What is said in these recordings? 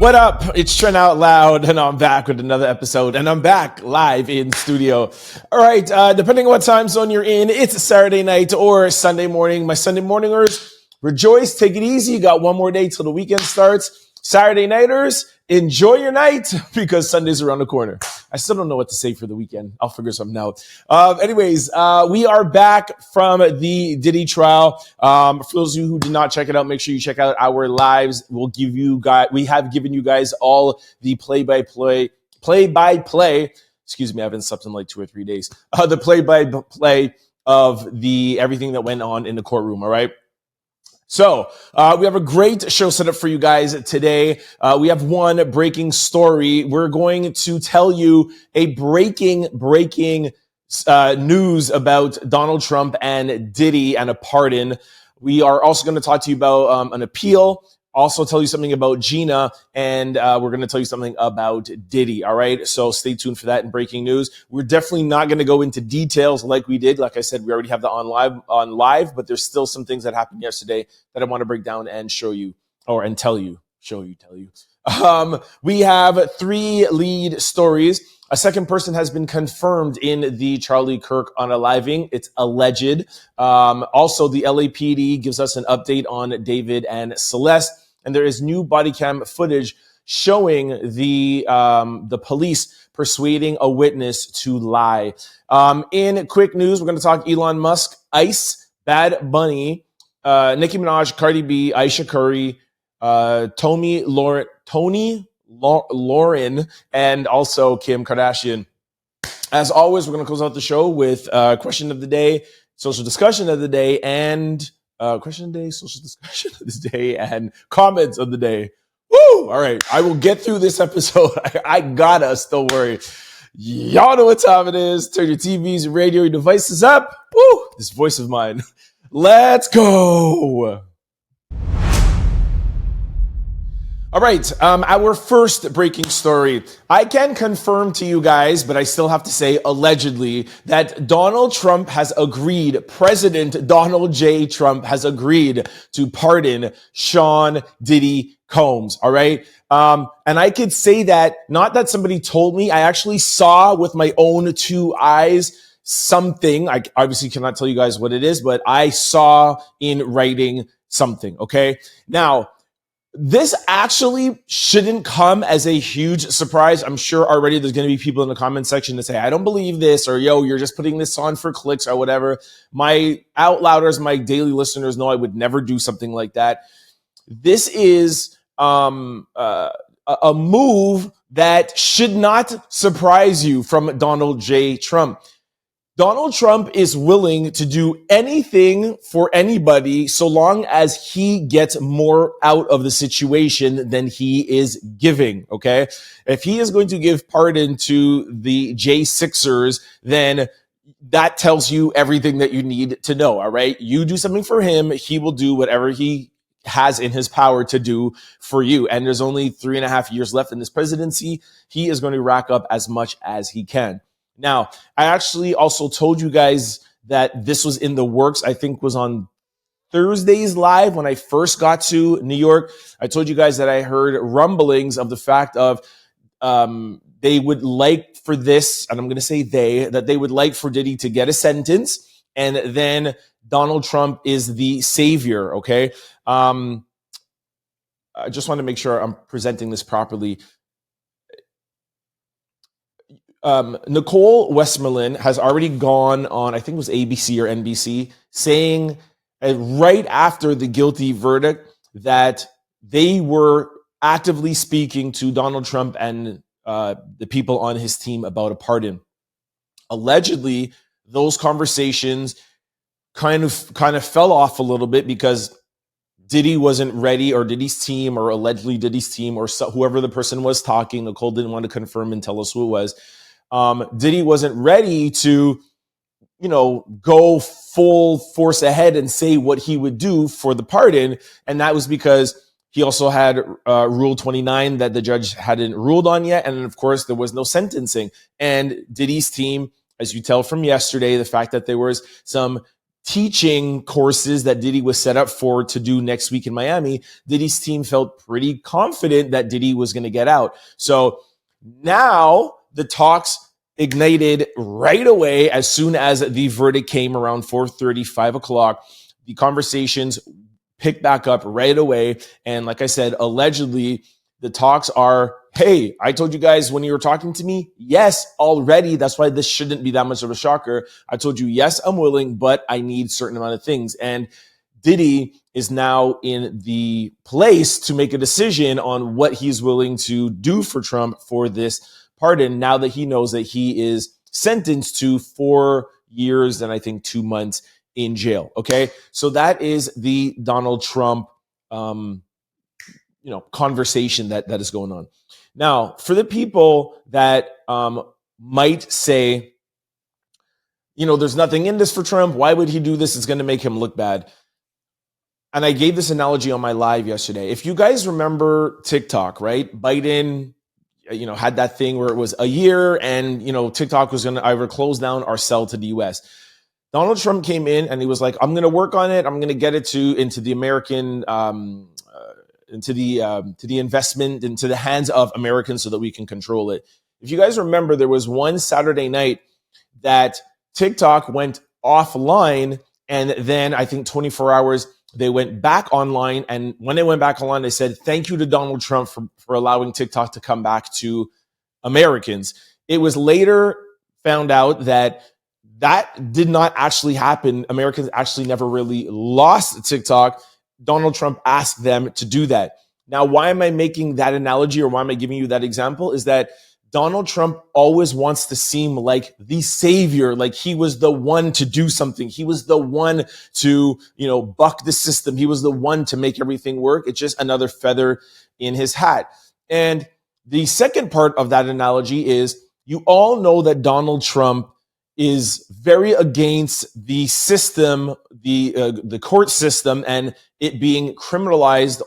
What up? It's Trent Out Loud, and I'm back with another episode, and I'm back live in studio. All right, depending on what time zone you're in, it's a Saturday night or Sunday morning. My Sunday morningers, rejoice, take it easy. You got one more day till the weekend starts. Saturday nighters, enjoy your night because Sunday's around the corner. I still don't know what to say for the weekend. I'll figure something out. Anyways, we are back from the Diddy trial. For those of you who did not check it out, make sure you check out our lives. We have given you guys all the play-by-play. Excuse me, I haven't slept in like 2 or 3 days. The play-by-play of everything that went on in the courtroom. All right. So we have a great show set up for you guys today. We have one breaking story. We're going to tell you a breaking news about Donald Trump and Diddy and a pardon. We are also going to talk to you about an appeal. Also tell you something about Gina, and we're going to tell you something about Diddy, all right? So stay tuned for that in breaking news. We're definitely not going to go into details like we did. Like I said, we already have the on live, but there's still some things that happened yesterday that I want to break down and show you, and tell you. We have 3 lead stories. A second person has been confirmed in the Charlie Kirk unaliving. It's alleged. Also, the LAPD gives us an update on David and Celeste. And there is new body cam footage showing the police persuading a witness to lie. In quick news, we're going to talk Elon Musk, ICE, Bad Bunny, Nicki Minaj, Cardi B, Aisha Curry, Tomi Lahren, and also Kim Kardashian. As always, we're going to close out the show with question of the day, social discussion of the day, and question of the day, social discussion of the day, and comments of the day. Woo! All right, I will get through this episode. I got us. Don't worry. Y'all know what time it is. Turn your TVs and radio, your devices up. Woo! This voice of mine. Let's go. All right, our first breaking story. I can confirm to you guys, but I still have to say allegedly, that Donald Trump has agreed, President Donald J. Trump has agreed to pardon Sean Diddy Combs, all right? And I could say that, not that somebody told me, I actually saw with my own 2 eyes something. I obviously cannot tell you guys what it is, but I saw in writing something, okay? Now, this actually shouldn't come as a huge surprise. I'm sure already there's going to be people in the comment section that say, I don't believe this, or yo, you're just putting this on for clicks or whatever. My outlouders, my daily listeners know I would never do something like that. This is a move that should not surprise you from Donald J. Trump. Donald Trump is willing to do anything for anybody so long as he gets more out of the situation than he is giving, okay? If he is going to give pardon to the J6ers, then that tells you everything that you need to know, all right? You do something for him, he will do whatever he has in his power to do for you. And there's only 3.5 years left in this presidency. He is going to rack up as much as he can. Now, I actually also told you guys that this was in the works. I think was on Thursday's live when I first got to New York. I told you guys that I heard rumblings of the fact of they would like for this, and I'm going to say that they would like for Diddy to get a sentence, and then Donald Trump is the savior, okay? I just want to make sure I'm presenting this properly. Nicole Westmoreland has already gone on, I think it was ABC or NBC, saying right after the guilty verdict that they were actively speaking to Donald Trump and the people on his team about a pardon. Allegedly, those conversations kind of fell off a little bit because Diddy wasn't ready, or Diddy's team, or allegedly Diddy's team, or whoever the person was talking. Nicole didn't want to confirm and tell us who it was. Diddy wasn't ready to, go full force ahead and say what he would do for the pardon. And that was because he also had Rule 29 that the judge hadn't ruled on yet. And of course, there was no sentencing. And Diddy's team, as you tell from yesterday, the fact that there was some teaching courses that Diddy was set up for to do next week in Miami, Diddy's team felt pretty confident that Diddy was going to get out. So now the talks ignited right away as soon as the verdict came around 4:30, 5 o'clock. The conversations picked back up right away. And like I said, allegedly, the talks are, hey, I told you guys when you were talking to me, yes, already. That's why this shouldn't be that much of a shocker. I told you, yes, I'm willing, but I need a certain amount of things. And Diddy is now in the place to make a decision on what he's willing to do for Trump for this pardon, now that he knows that he is sentenced to 4 years and I think 2 months in jail. Okay. So that is the Donald Trump, conversation that is going on. Now, for the people that might say, there's nothing in this for Trump. Why would he do this? It's going to make him look bad. And I gave this analogy on my live yesterday. If you guys remember TikTok, right? Biden, had that thing where it was a year and, TikTok was going to either close down or sell to the US. Donald Trump came in and he was like, I'm going to work on it. I'm going to get it into the American, to the investment, into the hands of Americans so that we can control it. If you guys remember, there was one Saturday night that TikTok went offline, and then I think 24 hours, they went back online. And when they went back online, they said, thank you to Donald Trump for allowing TikTok to come back to Americans. It was later found out that did not actually happen. Americans actually never really lost TikTok. Donald Trump asked them to do that. Now, why am I making that analogy, or why am I giving you that example? Is that Donald Trump always wants to seem like the savior, like he was the one to do something. He was the one to, buck the system. He was the one to make everything work. It's just another feather in his hat. And the second part of that analogy is, you all know that Donald Trump is very against the system, the court system, and it being criminalized,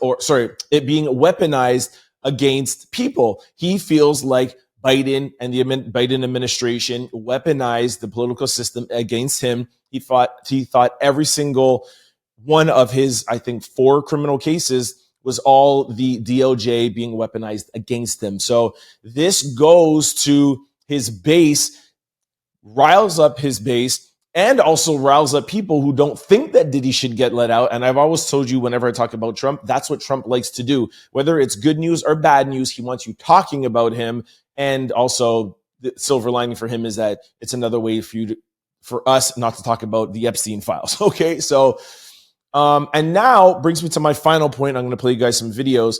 it being weaponized against people. He feels like Biden and the Biden administration weaponized the political system against him. He thought every single one of his, I think, 4 criminal cases was all the DOJ being weaponized against him. So this goes to his base, riles up his base, and also riles up people who don't think that Diddy should get let out. And I've always told you, whenever I talk about Trump, that's what Trump likes to do. Whether it's good news or bad news, he wants you talking about him. And also, the silver lining for him is that it's another way for us not to talk about the Epstein files. Okay, so and now brings me to my final point. I'm going to play you guys some videos.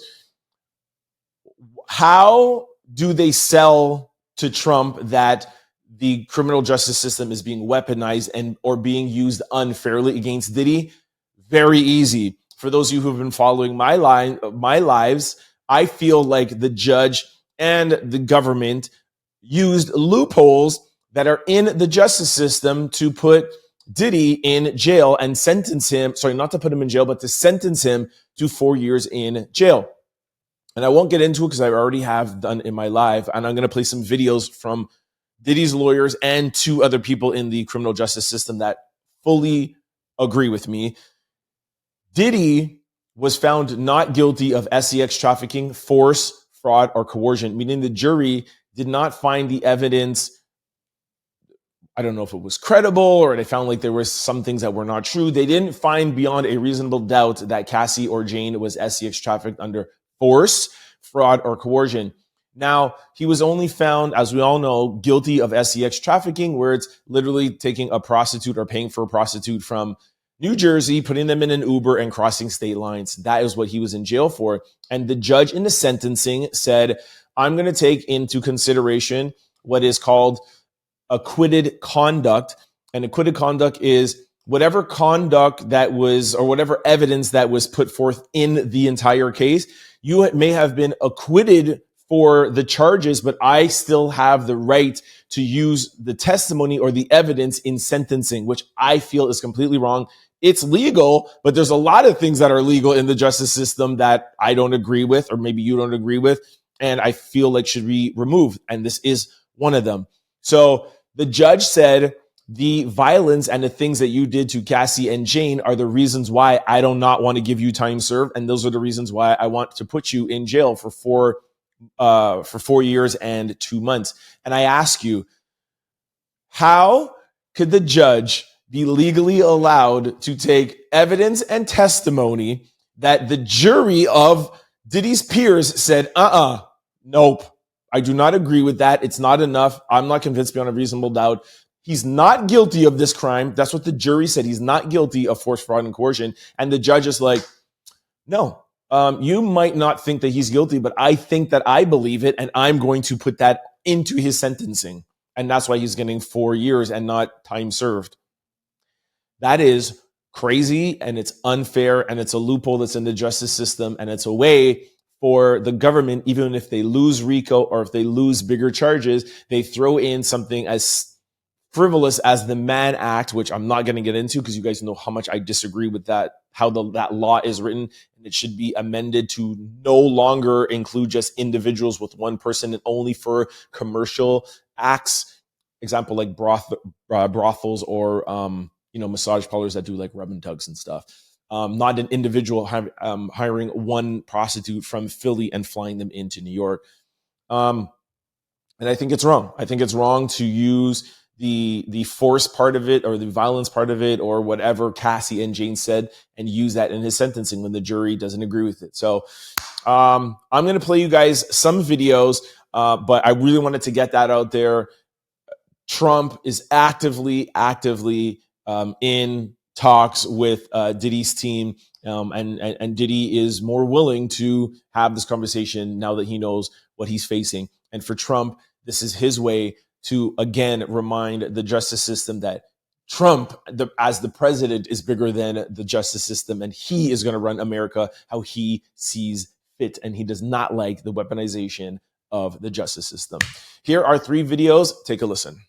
How do they sell to Trump that the criminal justice system is being weaponized or being used unfairly against Diddy? Very easy. For those of you who have been following my lives, I feel like the judge and the government used loopholes that are in the justice system to put Diddy in jail and sentence him, not to put him in jail, but to sentence him to 4 years in jail. And I won't get into it because I already have done in my live, and I'm going to play some videos from Diddy's lawyers and 2 other people in the criminal justice system that fully agree with me. Diddy was found not guilty of sex trafficking, force, fraud, or coercion, meaning the jury did not find the evidence. I don't know if it was credible, or they found like there were some things that were not true. They didn't find beyond a reasonable doubt that Cassie or Jane was sex trafficked under force, fraud, or coercion. Now, he was only found, as we all know, guilty of sex trafficking, where it's literally taking a prostitute or paying for a prostitute from New Jersey, putting them in an Uber and crossing state lines. That is what he was in jail for. And the judge in the sentencing said, I'm going to take into consideration what is called acquitted conduct. And acquitted conduct is whatever conduct that was, or whatever evidence that was put forth in the entire case. You may have been acquitted for the charges, but I still have the right to use the testimony or the evidence in sentencing, which I feel is completely wrong. It's legal, but there's a lot of things that are legal in the justice system that I don't agree with, or maybe you don't agree with, and I feel like should be removed. And this is one of them. So the judge said the violence and the things that you did to Cassie and Jane are the reasons why I do not want to give you time served. And those are the reasons why I want to put you in jail for 4 years and 2 months. And I ask you, how could the judge be legally allowed to take evidence and testimony that the jury of Diddy's peers said, nope, I do not agree with that. It's not enough. I'm not convinced beyond a reasonable doubt. He's not guilty of this crime. That's what the jury said. He's not guilty of force, fraud, and coercion. And the judge is like, no, you might not think that he's guilty, but I think that I believe it, and I'm going to put that into his sentencing. And that's why he's getting 4 years and not time served. That is crazy, and it's unfair, and it's a loophole that's in the justice system, and it's a way for the government, even if they lose RICO or if they lose bigger charges, they throw in something as frivolous as the Mann Act, which I'm not going to get into because you guys know how much I disagree with that, how that law is written. And it should be amended to no longer include just individuals with one person and only for commercial acts. Example, like brothels or, massage parlors that do like rub and tugs and stuff. Not an individual hiring one prostitute from Philly and flying them into New York. And I think it's wrong. I think it's wrong to use the force part of it or the violence part of it or whatever Cassie and Jane said and use that in his sentencing when the jury doesn't agree with it. So I'm going to play you guys some videos, but I really wanted to get that out there. Trump is actively in talks with Diddy's team, and Diddy is more willing to have this conversation now that he knows what he's facing. And for Trump, this is his way to, again, remind the justice system that Trump, as the president, is bigger than the justice system, and he is going to run America how he sees fit, and he does not like the weaponization of the justice system. Here are 3 videos. Take a listen.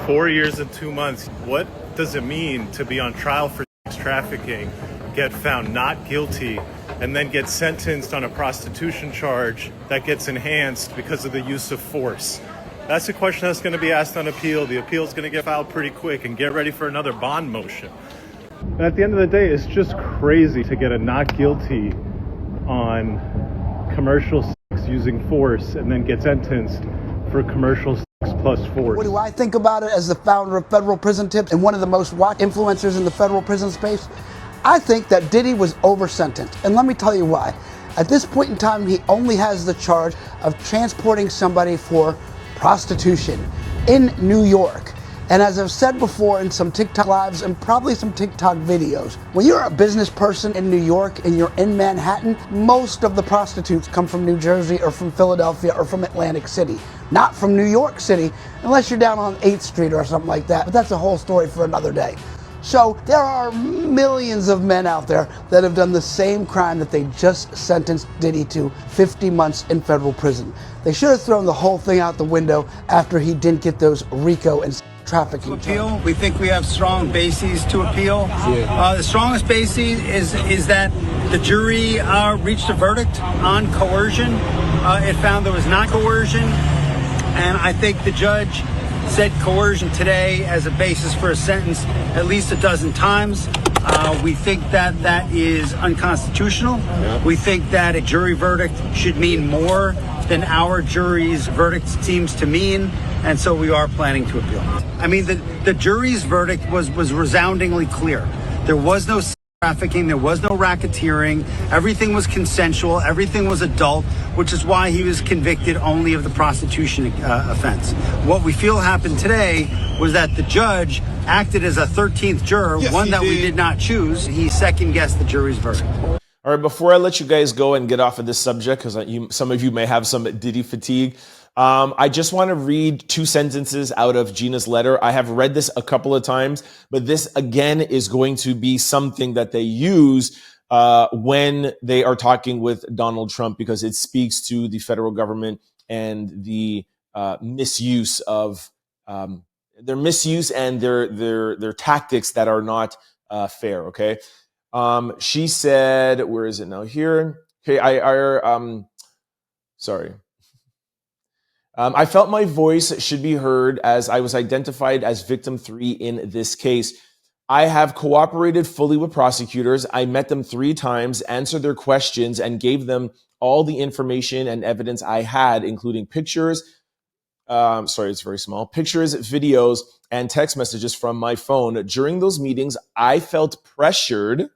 4 years and 2 months. What does it mean to be on trial for sex trafficking, get found not guilty, and then get sentenced on a prostitution charge that gets enhanced because of the use of force? That's a question that's going to be asked on appeal. The appeal is going to get filed pretty quick, and get ready for another bond motion. And at the end of the day, it's just crazy to get a not guilty on commercial sex using force and then get sentenced for commercial sex plus force. What do I think about it as the founder of Federal Prison Tips and one of the most watched influencers in the federal prison space? I think that Diddy was over-sentenced, and let me tell you why. At this point in time, he only has the charge of transporting somebody for prostitution in New York. And as I've said before in some TikTok lives and probably some TikTok videos, when you're a business person in New York and you're in Manhattan, most of the prostitutes come from New Jersey or from Philadelphia or from Atlantic City, not from New York City, unless you're down on 8th Street or something like that. But that's a whole story for another day. So there are millions of men out there that have done the same crime that they just sentenced Diddy to 50 months in federal prison. They should have thrown the whole thing out the window after he didn't get those RICO and trafficking appeal. We think we have strong bases to appeal. The strongest basis is that the jury reached a verdict on coercion. It found there was not coercion, and I think the judge said coercion today as a basis for a sentence at least a dozen times. We think that that is unconstitutional. We think that a jury verdict should mean more than our jury's verdict seems to mean, and so we are planning to appeal. I mean, the jury's verdict was resoundingly clear. There was no trafficking, there was no racketeering, everything was consensual, everything was adult, which is why he was convicted only of the prostitution offense. What we feel happened today was that the judge acted as a 13th juror, one that we did not choose. He second-guessed the jury's verdict. All right, before I let you guys go and get off of this subject, because some of you may have some Diddy fatigue, I just want to read 2 sentences out of Gina's letter. I have read this a couple of times, but this, again, is going to be something that they use when they are talking with Donald Trump, because it speaks to the federal government and the misuse of their misuse and their tactics that are not fair. Okay. She said, where is it now? Here. Okay. Sorry. I felt my voice should be heard as I was identified as victim 3 in this case. I have cooperated fully with prosecutors. I met them 3 times, answered their questions, and gave them all the information and evidence I had, including pictures. Sorry, it's very small. Pictures, videos, and text messages from my phone. During those meetings, I felt pressured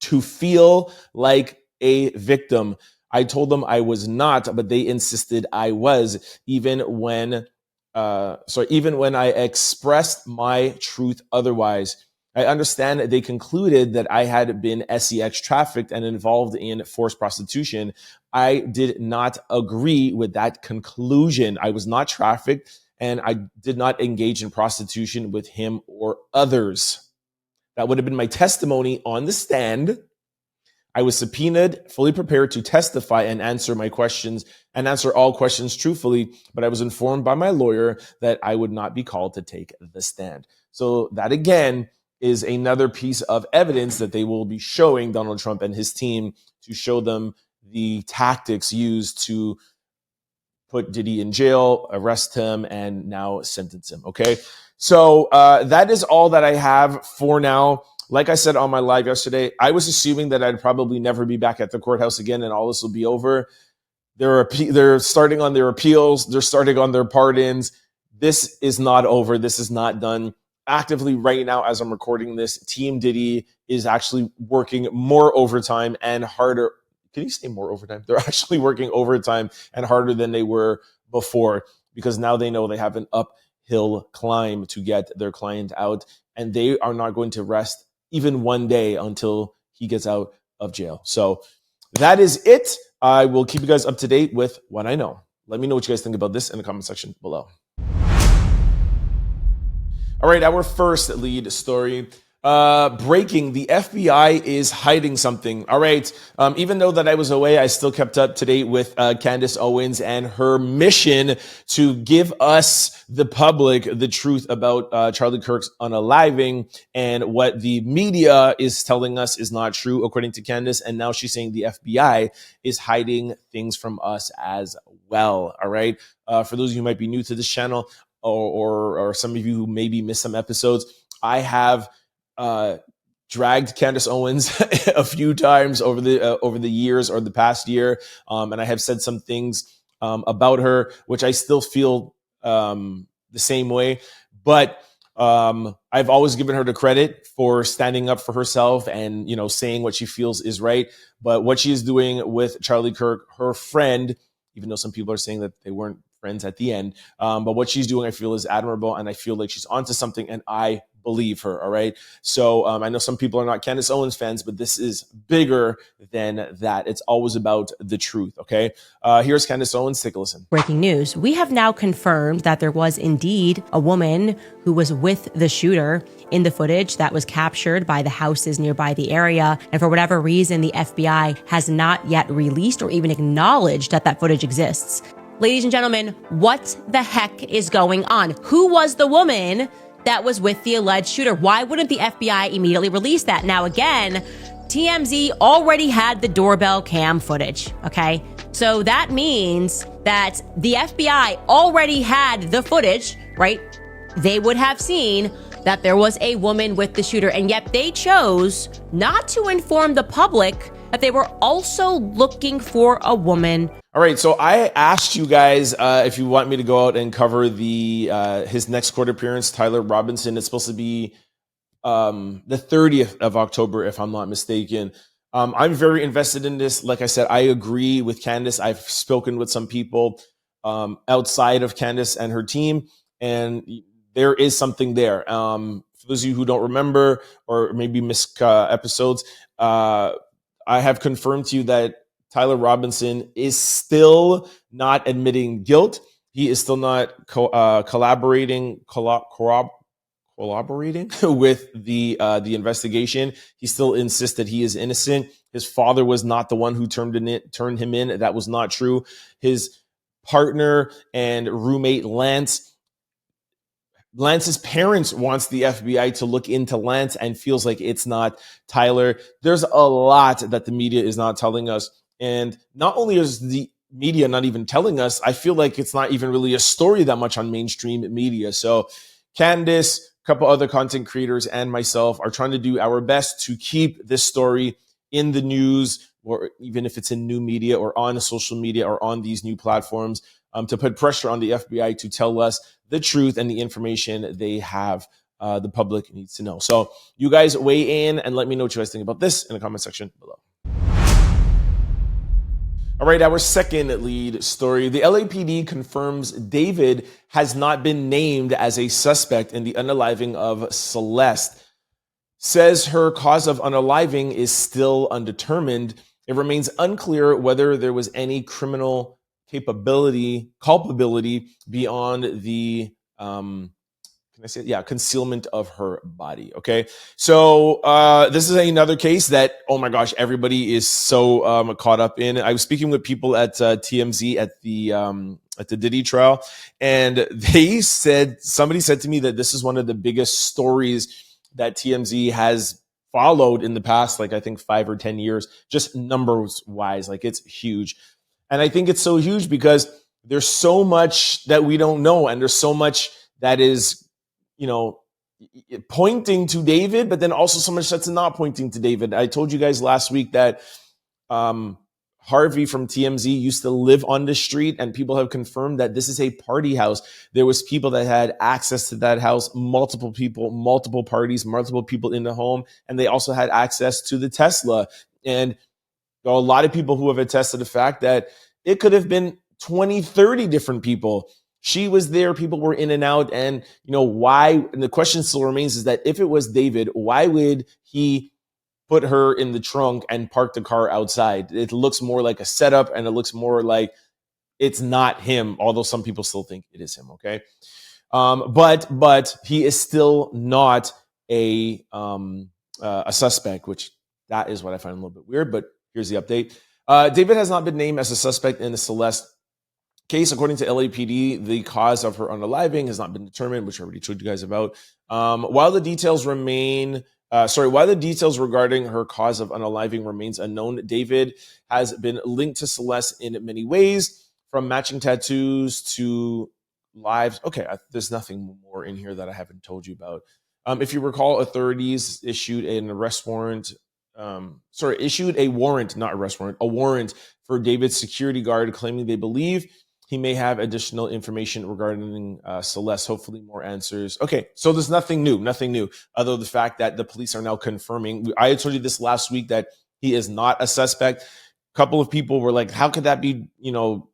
to feel like a victim. I told them I was not, but they insisted I was, even when I expressed my truth otherwise. I understand they concluded that I had been sex trafficked and involved in forced prostitution. I did not agree with that conclusion. I was not trafficked, and I did not engage in prostitution with him or others. That would have been my testimony on the stand. I was subpoenaed, fully prepared to testify and answer my questions and answer all questions truthfully, but I was informed by my lawyer that I would not be called to take the stand. So that, again, is another piece of evidence that they will be showing Donald Trump and his team to show them the tactics used to put Diddy in jail, arrest him, and now sentence him. Okay, so that is all that I have for now. Like I said on my live yesterday, I was assuming that I'd probably never be back at the courthouse again and all this will be over. They're starting on their appeals. They're starting on their pardons. This is not over. This is not done. Actively right now, as I'm recording this, Team Diddy is actually working more overtime and harder. Can you say more overtime? They're actually working overtime and harder than they were before, because now they know they have an uphill climb to get their client out, and they are not going to rest even one day until he gets out of jail. So that is it. I will keep you guys up to date with what I know. Let me know what you guys think about this in the comment section below. All right, our first lead story. Breaking, the FBI is hiding something. All right, even though that I was away, I still kept up to date with Candace Owens and her mission to give us, the public, the truth about Charlie Kirk's unaliving, and what the media is telling us is not true, according to Candace. And now she's saying the FBI is hiding things from us as well. All right, for those of you who might be new to this channel, or some of you who maybe missed some episodes, I have dragged Candace Owens a few times over the years or the past year, and I have said some things about her, which I still feel the same way. But I've always given her the credit for standing up for herself and, you know, saying what she feels is right. But what she is doing with Charlie Kirk, her friend, even though some people are saying that they weren't friends at the end, but what she's doing, I feel, is admirable, and I feel like she's onto something, and I believe her. All right. So I know some people are not Candace Owens fans, but this is bigger than that. It's always about the truth. Okay. Here's Candace Owens. Take a listen. Breaking news. We have now confirmed that there was indeed a woman who was with the shooter in the footage that was captured by the houses nearby the area. And for whatever reason, the FBI has not yet released or even acknowledged that that footage exists. Ladies and gentlemen, what the heck is going on? Who was the woman that was with the alleged shooter? Why wouldn't the FBI immediately release that? Now, again, TMZ already had the doorbell cam footage, okay? So that means that the FBI already had the footage, right? They would have seen that there was a woman with the shooter, and yet they chose not to inform the public that they were also looking for a woman. All right, so I asked you guys if you want me to go out and cover his next court appearance, Tyler Robinson. It's supposed to be the 30th of October, if I'm not mistaken. I'm very invested in this. Like I said, I agree with Candace. I've spoken with some people outside of Candace and her team, and there is something there. For those of you who don't remember or maybe missed episodes, I have confirmed to you that Tyler Robinson is still not admitting guilt. He is still not collaborating with the investigation. He still insists that he is innocent. His father was not the one who turned him in. That was not true. His partner and roommate Lance's parents wants the FBI to look into Lance and feels like it's not Tyler. There's a lot that the media is not telling us. And not only is the media not even telling us, I feel like it's not even really a story that much on mainstream media. So Candace, a couple other content creators, and myself are trying to do our best to keep this story in the news, or even if it's in new media or on social media or on these new platforms, to put pressure on the FBI to tell us the truth and the information they have. The public needs to know. So you guys weigh in and let me know what you guys think about this in the comment section below. All right, our second lead story. The LAPD confirms David has not been named as a suspect in the unaliving of Celeste. Says her cause of unaliving is still undetermined. It remains unclear whether there was any criminal culpability beyond the concealment of her body. Okay, so this is another case that, oh my gosh, everybody is so caught up in. I was speaking with people at TMZ at the Diddy trial, and somebody said to me that this is one of the biggest stories that TMZ has followed in the past, like I think 5 or 10 years, just numbers wise. Like, it's huge. And I think it's so huge because there's so much that we don't know, and there's so much that is, pointing to David, but then also so much that's not pointing to David. I told you guys last week that Harvey from TMZ used to live on the street, and people have confirmed that this is a party house. There was people that had access to that house, multiple people, multiple parties, multiple people in the home, and they also had access to the Tesla. And a lot of people who have attested to the fact that it could have been 20, 30 different people. She was there, people were in and out, and why? And the question still remains is that if it was David, why would he put her in the trunk and park the car outside? It looks more like a setup, and it looks more like it's not him, although some people still think it is him, okay? But he is still not a suspect, which that is what I find a little bit weird, but here's the update. David has not been named as a suspect in the Celeste case. According to LAPD, the cause of her unaliving has not been determined, which I already told you guys about. While the details regarding her cause of unaliving remains unknown, David has been linked to Celeste in many ways, from matching tattoos to lives. Okay, there's nothing more in here that I haven't told you about. If you recall, authorities issued a warrant for David's security guard, claiming they believe he may have additional information regarding Celeste, hopefully more answers. Okay, so there's nothing new, other than the fact that the police are now confirming. I told you this last week that he is not a suspect. A couple of people were like, how could that be,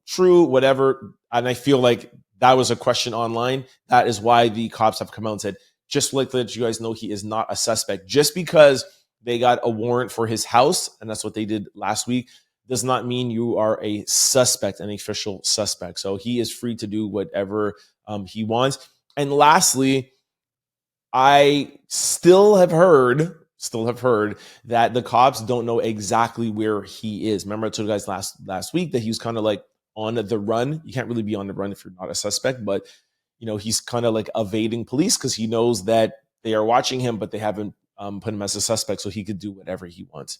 true, whatever. And I feel like that was a question online. That is why the cops have come out and said, just like to let you guys know, he is not a suspect. Just because they got a warrant for his house, and that's what they did last week, does not mean you are a suspect, an official suspect. So he is free to do whatever he wants. And lastly, I still have heard that the cops don't know exactly where he is. Remember I told you guys last week that he was kind of like on the run. You can't really be on the run if you're not a suspect, but he's kind of like evading police because he knows that they are watching him, but they haven't put him as a suspect, so he could do whatever he wants.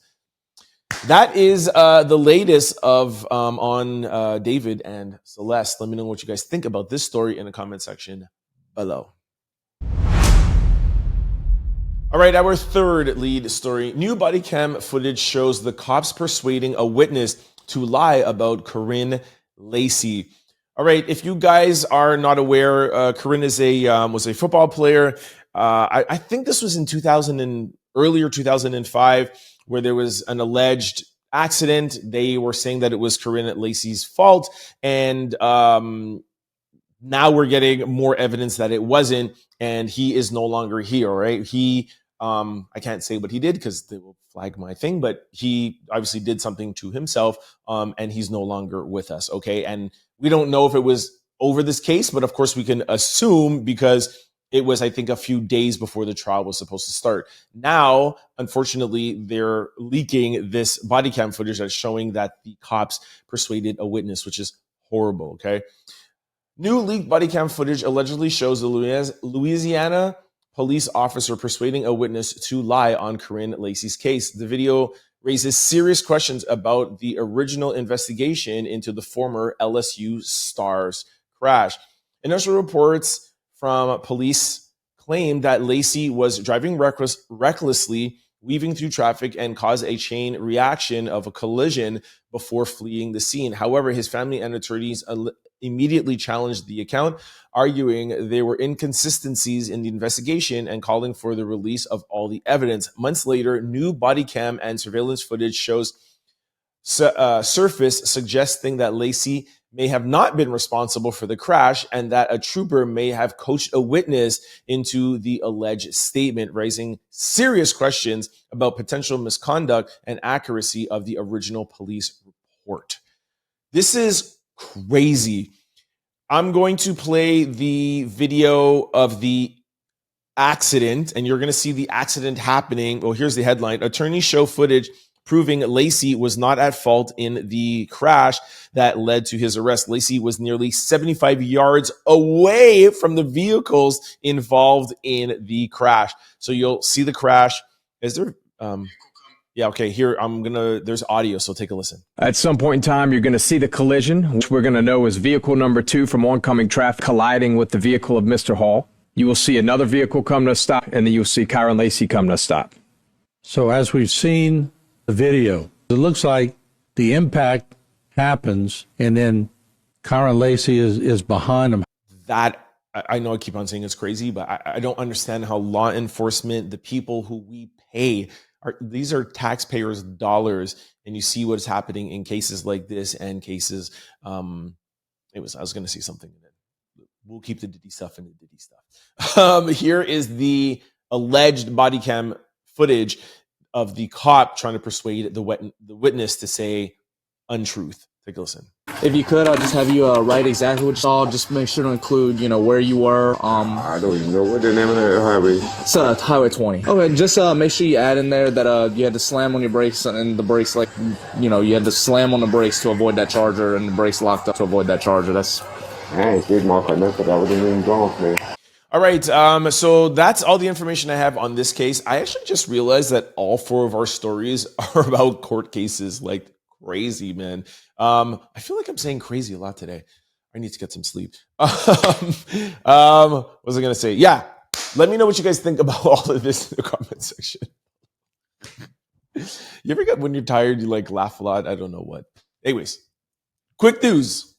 That is the latest on David and Celeste. Let me know what you guys think about this story in the comment section below. All right, our third lead story. New body cam footage shows the cops persuading a witness to lie about Kyren Lacy. All right, if you guys are not aware, Kyren was a football player. I think this was in earlier 2005, where there was an alleged accident. They were saying that it was Kyren Lacy's fault, and now we're getting more evidence that it wasn't, and he is no longer here, right? I can't say what he did because they will flag my thing, but he obviously did something to himself, and he's no longer with us, okay? And we don't know if it was over this case, but of course we can assume because it was, I think, a few days before the trial was supposed to start. Now, unfortunately, they're leaking this body cam footage that's showing that the cops persuaded a witness, which is horrible, okay? New leaked body cam footage allegedly shows the Louisiana police officer persuading a witness to lie on Kyren Lacy's case. The video raises serious questions about the original investigation into the former LSU Stars crash. Initial reports from police claimed that Lacy was driving recklessly, weaving through traffic, and caused a chain reaction of a collision before fleeing the scene. However, his family and attorneys immediately challenged the account, arguing there were inconsistencies in the investigation and calling for the release of all the evidence. Months later, new body cam and surveillance footage shows surface suggesting that Lacy may have not been responsible for the crash and that a trooper may have coached a witness into the alleged statement, raising serious questions about potential misconduct and accuracy of the original police report. This is crazy. I'm going to play the video of the accident, and you're going to see the accident happening. Well, here's the headline. Attorneys show footage proving Lacy was not at fault in the crash that led to his arrest. Lacy was nearly 75 yards away from the vehicles involved in the crash. So you'll see the crash. Is there... Yeah, okay, here there's audio, so take a listen. At some point in time, you're going to see the collision, which we're going to know is vehicle number 2 from oncoming traffic colliding with the vehicle of Mr. Hall. You will see another vehicle come to a stop, and then you'll see Kyren Lacy come to a stop. So as we've seen the video, it looks like the impact happens, and then Kyren Lacy is behind him. That, I know I keep on saying it's crazy, but I don't understand how law enforcement, the people who we pay, these are taxpayers' dollars, and you see what's happening in cases like this and cases. I was going to say something. We'll keep the Diddy stuff in the Diddy stuff. Here is the alleged body cam footage of the cop trying to persuade the witness to say untruth. Take a listen. If you could, I'll just have you write exactly what you saw. Just make sure to include, where you were. I don't even know what the name of that highway. It's Highway 20. Okay, just make sure you add in there that you had to slam on your brakes, and the brakes, you had to slam on the brakes to avoid that charger, and the brakes locked up to avoid that charger. That's... I ain't seen my connect, but I wasn't even gone, man. All right, so that's all the information I have on this case. I actually just realized that all 4 of our stories are about court cases, like crazy, man. I feel like I'm saying crazy a lot today. I need to get some sleep. What was I going to say? Yeah, let me know what you guys think about all of this in the comment section. You ever get when you're tired, you laugh a lot? I don't know what. Anyways, quick news.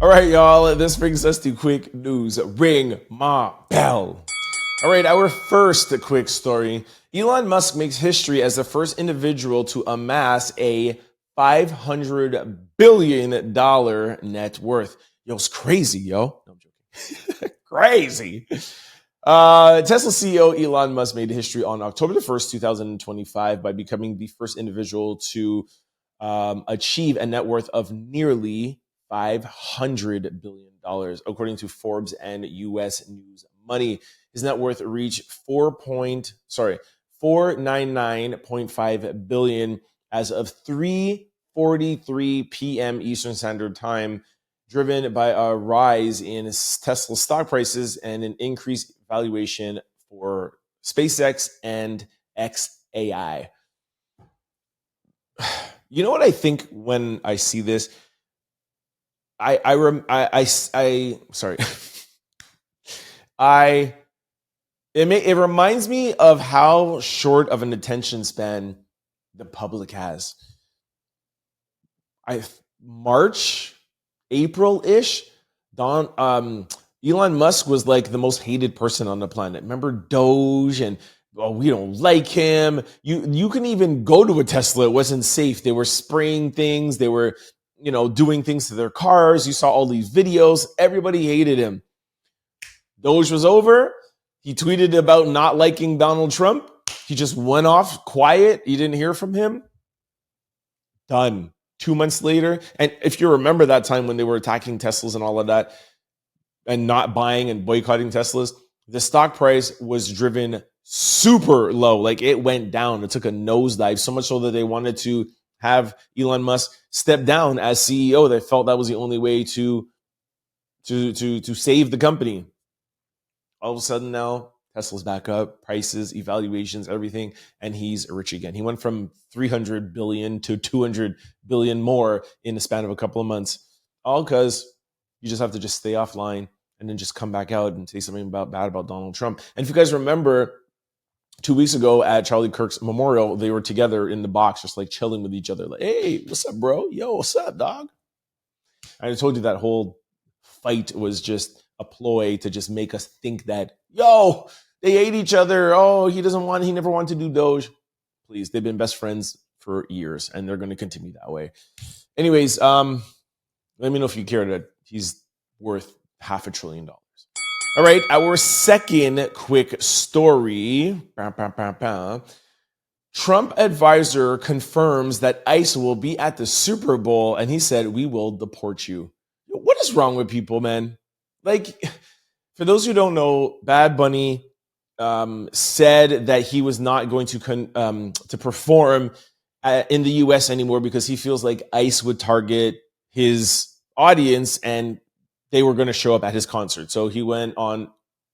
All right, y'all, this brings us to quick news. Ring my bell. All right, our first quick story. Elon Musk makes history as the first individual to amass a $500 billion net worth. Yo, it's crazy, yo. No, I'm joking. Crazy. Tesla CEO Elon Musk made history on October the 1st, 2025 by becoming the first individual to achieve a net worth of nearly $500 billion, according to Forbes and U.S. News Money. His net worth reached $499.5 billion as of 3:43 p.m. Eastern Standard Time, driven by a rise in Tesla stock prices and an increased valuation for SpaceX and XAI. You know what I think when I see this? It reminds me of how short of an attention span the public has. March, April-ish, Elon Musk was like the most hated person on the planet. Remember Doge and we don't like him. You can even go to a Tesla. It wasn't safe. They were spraying things. They were doing things to their cars. You saw all these videos. Everybody hated him. Doge was over. He tweeted about not liking Donald Trump. He just went off quiet. You didn't hear from him. Done. 2 months later. And if you remember that time when they were attacking Teslas and all of that and not buying and boycotting Teslas, the stock price was driven super low. Like it went down. It took a nosedive, so much so that they wanted to have Elon Musk step down as CEO. They felt that was the only way to save the company. All of a sudden now, Tesla's back up, prices, evaluations, everything, and he's rich again. He went from 300 billion to 200 billion more in the span of a couple of months, all because you just have to just stay offline and then just come back out and say something bad about Donald Trump. And if you guys remember, 2 weeks ago at Charlie Kirk's memorial, they were together in the box, just like chilling with each other. Like, hey, what's up, bro? Yo, what's up, dog? I told you that whole fight was just a ploy to just make us think that, yo, they hate each other. Oh, he never wanted to do Doge. Please, they've been best friends for years, and they're going to continue that way. Anyways, let me know if you care that he's worth $500 billion. All right, our second quick story. Trump advisor confirms that ICE will be at the Super Bowl, and he said, we will deport you. What is wrong with people, man? Like, for those who don't know, Bad Bunny said that he was not going to perform in the U.S. anymore because he feels like ICE would target his audience and they were going to show up at his concert. So he went on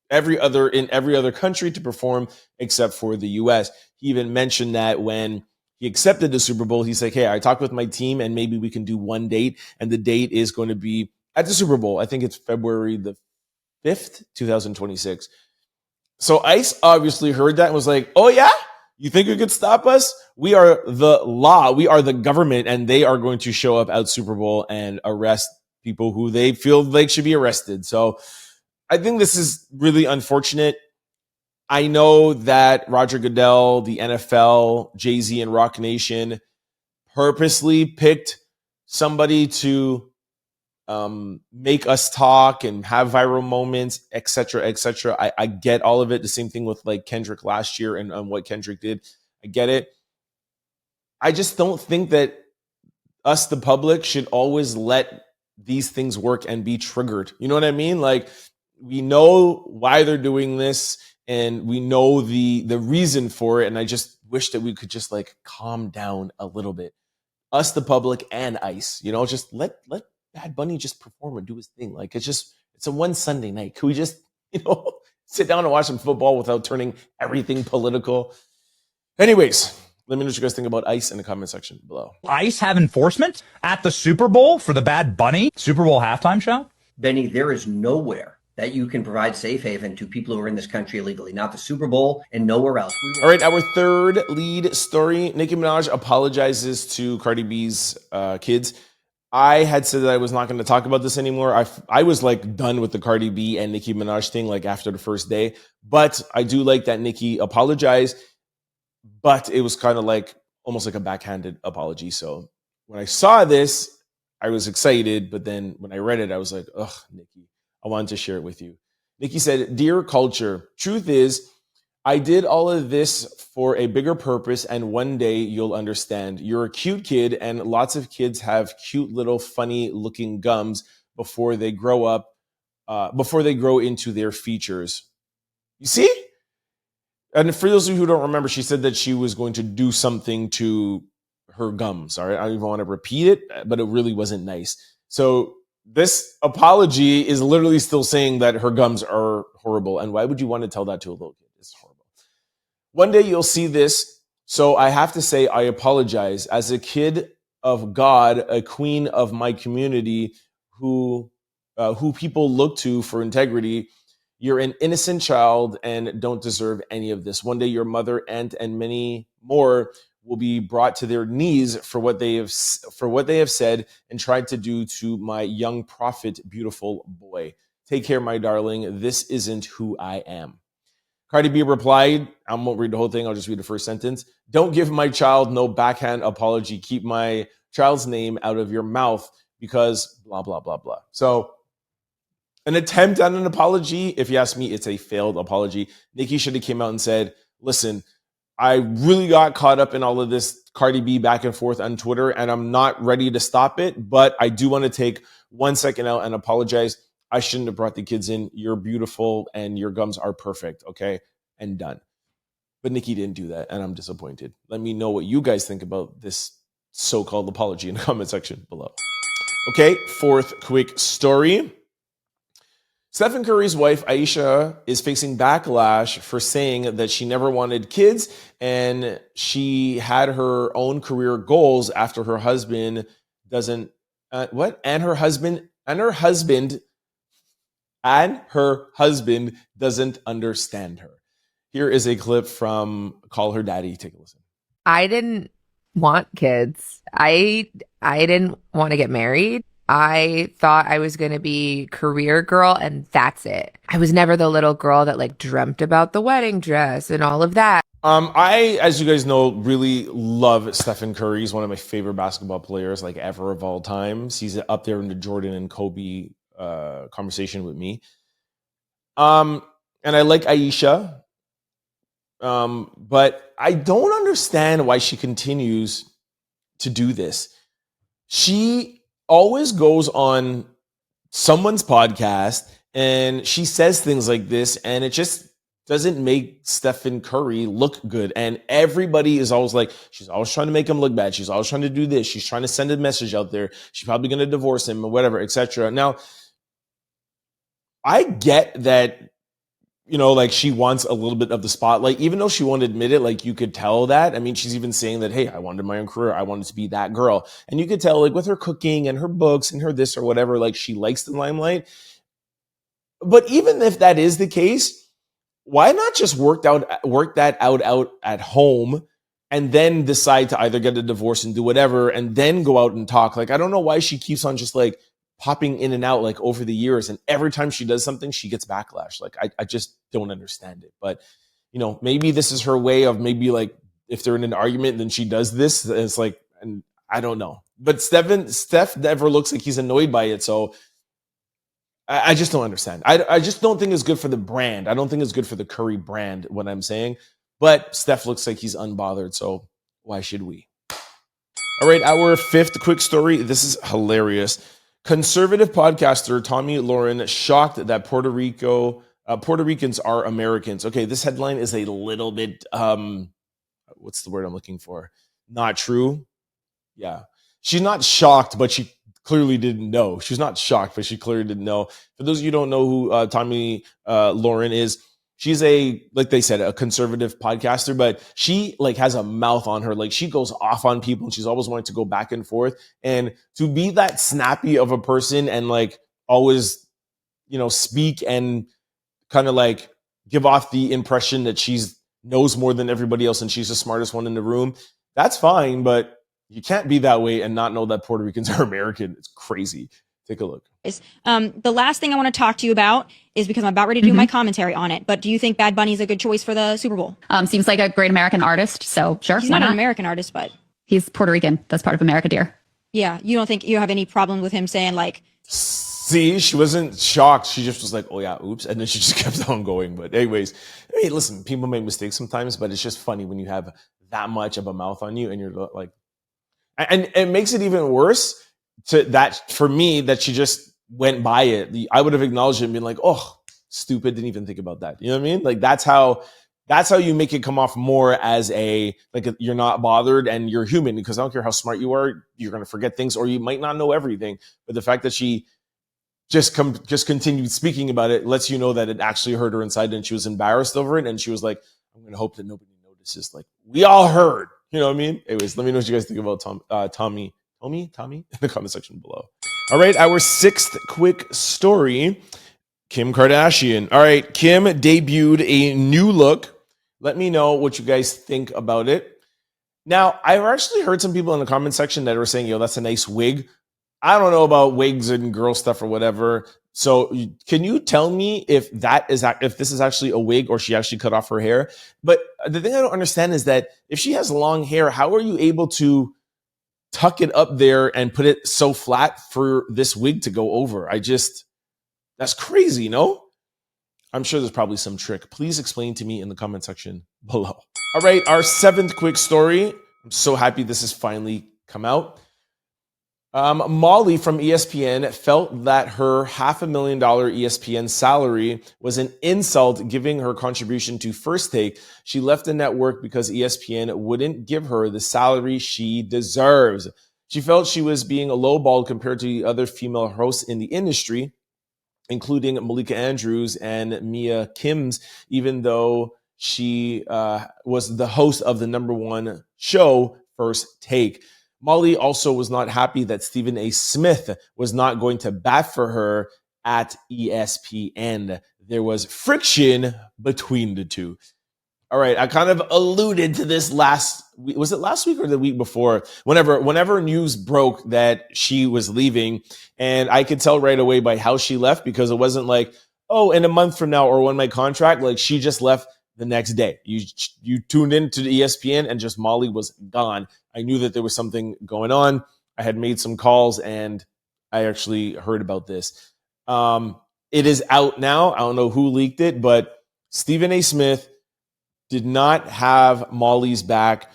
every other country to perform except for the U.S. He even mentioned that when he accepted the Super Bowl, he's like, hey, I talked with my team and maybe we can do one date. And the date is going to be at the Super Bowl. I think it's February the 5th, 2026. So ICE obviously heard that and was like, oh yeah? You think you could stop us? We are the law. We are the government, and they are going to show up at Super Bowl and arrest people who they feel like should be arrested. So I think this is really unfortunate. I know that Roger Goodell, the NFL, Jay-Z, and Rock Nation purposely picked somebody to make us talk and have viral moments, etc., etc. I get all of it. The same thing with like Kendrick last year and what Kendrick did. I get it. I just don't think that us, the public, should always let these things work and be triggered. You know what I mean? Like, we know why they're doing this and we know the reason for it. And I just wish that we could just like calm down a little bit. Us, the public, and ICE, just let Bad Bunny just perform and do his thing. Like, it's a one Sunday night. Can we just, sit down and watch some football without turning everything political? Anyways, let me know what you guys think about ICE in the comment section below. ICE have enforcement at the Super Bowl for the Bad Bunny Super Bowl halftime show? Benny, there is nowhere that you can provide safe haven to people who are in this country illegally, not the Super Bowl and nowhere else. All right, our third lead story. Nicki Minaj apologizes to Cardi B's kids. I had said that I was not going to talk about this anymore. I was like done with the Cardi B and Nicki Minaj thing like after the first day. But I do like that Nicki apologized, but it was kind of like almost like a backhanded apology. So when I saw this, I was excited. But then when I read it, I was like, ugh, Nicki, I wanted to share it with you. Nicki said, "Dear culture, truth is, I did all of this for a bigger purpose, and one day you'll understand. You're a cute kid, and lots of kids have cute little funny looking gums before they grow up, before they grow into their features." You see? And for those of you who don't remember, she said that she was going to do something to her gums. All right, I don't even want to repeat it, but it really wasn't nice. So this apology is literally still saying that her gums are horrible. And why would you want to tell that to a little kid? It's horrible. One day you'll see this. So I have to say, I apologize. As a kid of God, a queen of my community who people look to for integrity, you're an innocent child and don't deserve any of this. One day your mother, aunt, and many more will be brought to their knees for what they have said and tried to do to my young prophet, beautiful boy. Take care, my darling. This isn't who I am. Cardi B replied, I won't read the whole thing, I'll just read the first sentence. "Don't give my child no backhand apology. Keep my child's name out of your mouth because blah, blah, blah, blah." So an attempt at an apology, if you ask me, it's a failed apology. Nicki should have came out and said, listen, I really got caught up in all of this Cardi B back and forth on Twitter, and I'm not ready to stop it, but I do want to take 1 second out and apologize. I shouldn't have brought the kids in. You're beautiful and your gums are perfect, okay? And done. But Nicki didn't do that, and I'm disappointed. Let me know what you guys think about this so-called apology in the comment section below. Okay, fourth quick story. Stephen Curry's wife, Aisha, is facing backlash for saying that she never wanted kids and she had her own career goals after her husband doesn't, And her husband doesn't understand her. Here is a clip from Call Her Daddy. Take a listen. I didn't want kids. I didn't want to get married. I thought I was going to be career girl and that's it. I was never the little girl that like dreamt about the wedding dress and all of that. I, as you guys know, really love Stephen Curry. He's one of my favorite basketball players like ever of all times. He's up there in the Jordan and Kobe conversation with me. And I like Aisha. But I don't understand why she continues to do this. She always goes on someone's podcast and she says things like this, and it just doesn't make Stephen Curry look good. And everybody is always like, she's always trying to make him look bad. She's always trying to do this. She's trying to send a message out there. She's probably going to divorce him or whatever, etc. Now, I get that, you know, like she wants a little bit of the spotlight, even though she won't admit it. Like you could tell that. I mean, she's even saying that, hey, I wanted my own career. I wanted to be that girl. And you could tell like with her cooking and her books and her this or whatever, like she likes the limelight. But even if that is the case, why not just work that out at home and then decide to either get a divorce and do whatever and then go out and talk? Like, I don't know why she keeps on just like popping in and out like over the years, and every time she does something she gets backlash. Like I just don't understand it. But you know, maybe this is her way of maybe like if they're in an argument then she does this. It's like, and I don't know, but Steph never looks like he's annoyed by it, so I just don't understand. I just don't think it's good for the brand. I don't think it's good for the Curry brand, what I'm saying. But Steph looks like he's unbothered, so why should we? All right, our fifth quick story. This is hilarious. Conservative podcaster Tomi Lahren shocked that Puerto Ricans are Americans. Okay, this headline is a little bit, what's the word I'm looking for? Not true. Yeah. She's not shocked, but she clearly didn't know. She's not shocked, but she clearly didn't know. For those of you who don't know who Tomi Lahren is, she's like they said, a conservative podcaster, but she like has a mouth on her. Like she goes off on people and she's always wanting to go back and forth. And to be that snappy of a person and like always, you know, speak and kind of like give off the impression that she's knows more than everybody else and she's the smartest one in the room, that's fine. But you can't be that way and not know that Puerto Ricans are American. It's crazy. Take a look. The last thing I want to talk to you about is because I'm about ready to do my commentary on it. But do you think Bad Bunny is a good choice for the Super Bowl? Seems like a great American artist. So sure. He's not an American artist, but he's Puerto Rican. That's part of America, dear. Yeah. You don't think you have any problem with him saying like, see, she wasn't shocked. She just was like, oh yeah, oops. And then she just kept on going. But anyways, hey, listen, people make mistakes sometimes, but it's just funny when you have that much of a mouth on you and you're like, and it makes it even worse to that for me that she just went by it. I would have acknowledged it and been like, oh, stupid, didn't even think about that. You know what I mean? Like that's how you make it come off more as you're not bothered and you're human, because I don't care how smart you are, you're going to forget things or you might not know everything. But the fact that she just continued speaking about it lets you know that it actually hurt her inside and she was embarrassed over it. And she was like, I'm going to hope that nobody notices. Like we all heard, you know what I mean? Anyways, let me know what you guys think about Tomi in the comment section below. All right, our sixth quick story, Kim Kardashian. All right, Kim debuted a new look. Let me know what you guys think about it. Now, I've actually heard some people in the comment section that are saying, yo, that's a nice wig. I don't know about wigs and girl stuff or whatever. So can you tell me if this is actually a wig or she actually cut off her hair? But the thing I don't understand is that if she has long hair, how are you able to tuck it up there and put it so flat for this wig to go over? That's crazy, no? I'm sure there's probably some trick. Please explain to me in the comment section below. All right, our seventh quick story. I'm so happy this has finally come out. Molly from ESPN felt that her $500,000 ESPN salary was an insult, giving her contribution to First Take. She left the network because ESPN wouldn't give her the salary she deserves. She felt she was being lowballed compared to the other female hosts in the industry. including Malika Andrews and Mia Kim's, even though she was the host of the #1 show, First Take. Molly also was not happy that Stephen A. Smith was not going to bat for her at ESPN. There was friction between the two. All right, I kind of alluded to this was it last week or the week before? Whenever news broke that she was leaving, and I could tell right away by how she left, because it wasn't like, oh, in a month from now or when my contract, like she just left the next day. You tuned into the ESPN and just Molly was gone. I knew that there was something going on. I had made some calls and I actually heard about this. It is out now. I don't know who leaked it, but Stephen A. Smith did not have Molly's back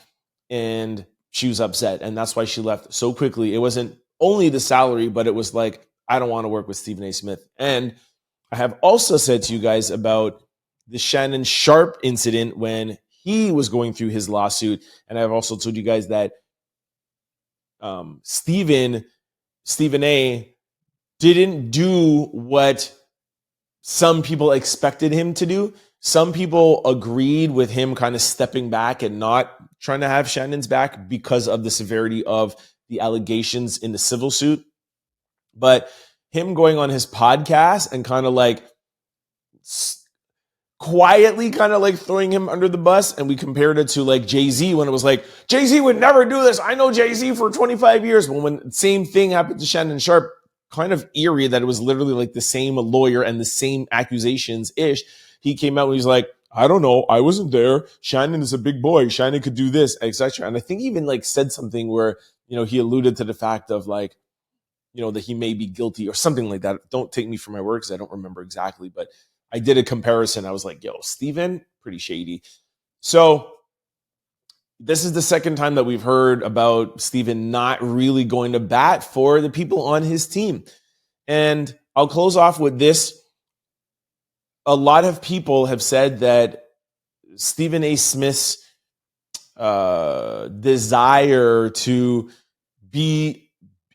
and she was upset. And that's why she left so quickly. It wasn't only the salary, but it was like, I don't want to work with Stephen A. Smith. And I have also said to you guys about the Shannon Sharpe incident when he was going through his lawsuit. And I've also told you guys that Stephen A. didn't do what some people expected him to do. Some people agreed with him kind of stepping back and not trying to have Shannon's back because of the severity of the allegations in the civil suit. But him going on his podcast and kind of like quietly kind of like throwing him under the bus, and we compared it to like Jay-Z when it was like, Jay-Z would never do this. I know Jay-Z for 25 years. Well, when the same thing happened to Shannon Sharpe, kind of eerie that it was literally like the same lawyer and the same accusations-ish. He came out and he's like, I don't know. I wasn't there. Shannon is a big boy. Shannon could do this, etc. And I think he even like said something where, he alluded to the fact of like, that he may be guilty or something like that. Don't take me for my word because I don't remember exactly, but I did a comparison. I was like, yo, Stephen, pretty shady. So this is the second time that we've heard about Stephen not really going to bat for the people on his team. And I'll close off with this. A lot of people have said that Stephen A. Smith's desire to be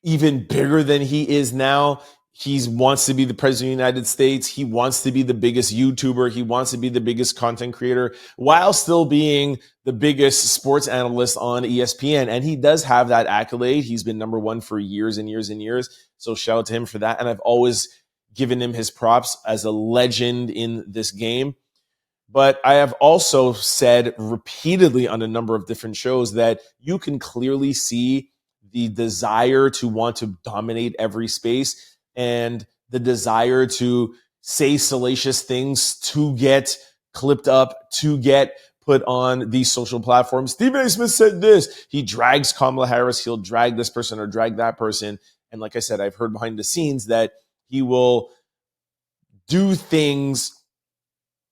even bigger than he is now. He wants to be the president of the United States. He wants to be the biggest YouTuber. He wants to be the biggest content creator while still being the biggest sports analyst on ESPN. And he does have that accolade. He's been #1 for years and years and years. So shout out to him for that. And I've always given him his props as a legend in this game. But I have also said repeatedly on a number of different shows that you can clearly see the desire to want to dominate every space and the desire to say salacious things, to get clipped up, to get put on these social platforms. Stephen A. Smith said this. He drags Kamala Harris. He'll drag this person or drag that person. And like I said, I've heard behind the scenes that he will do things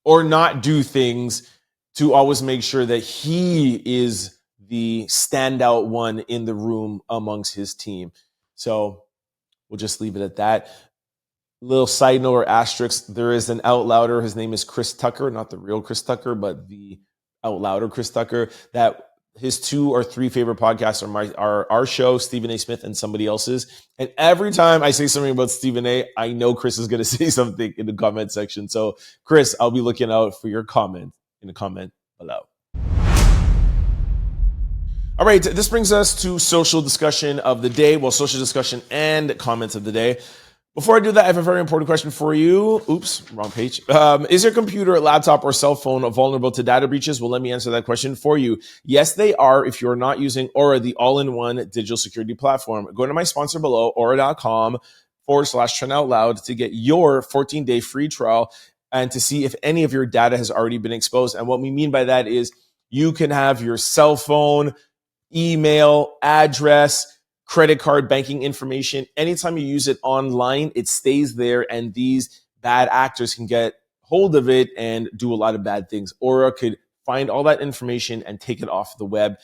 or not do things to always make sure that he is the standout one in the room amongst his team. So we'll just leave it at that. Little side note or asterisk, there is an out louder. His name is Chris Tucker, not the real Chris Tucker, but the out louder Chris Tucker, that his 2 or 3 favorite podcasts are our show, Stephen A. Smith, and somebody else's. And every time I say something about Stephen A., I know Chris is going to say something in the comment section. So, Chris, I'll be looking out for your comment in the comment below. All right, this brings us to social discussion of the day. Well, social discussion and comments of the day. Before I do that, I have a very important question for you. Oops, wrong page. Is your computer, laptop, or cell phone vulnerable to data breaches? Well, let me answer that question for you. Yes, they are if you're not using Aura, the all-in-one digital security platform. Go to my sponsor below, aura.com/trenoutloud to get your 14-day free trial and to see if any of your data has already been exposed. And what we mean by that is you can have your cell phone, email, address, credit card, banking information. Anytime you use it online, it stays there, and these bad actors can get hold of it and do a lot of bad things. Aura could find all that information and take it off the web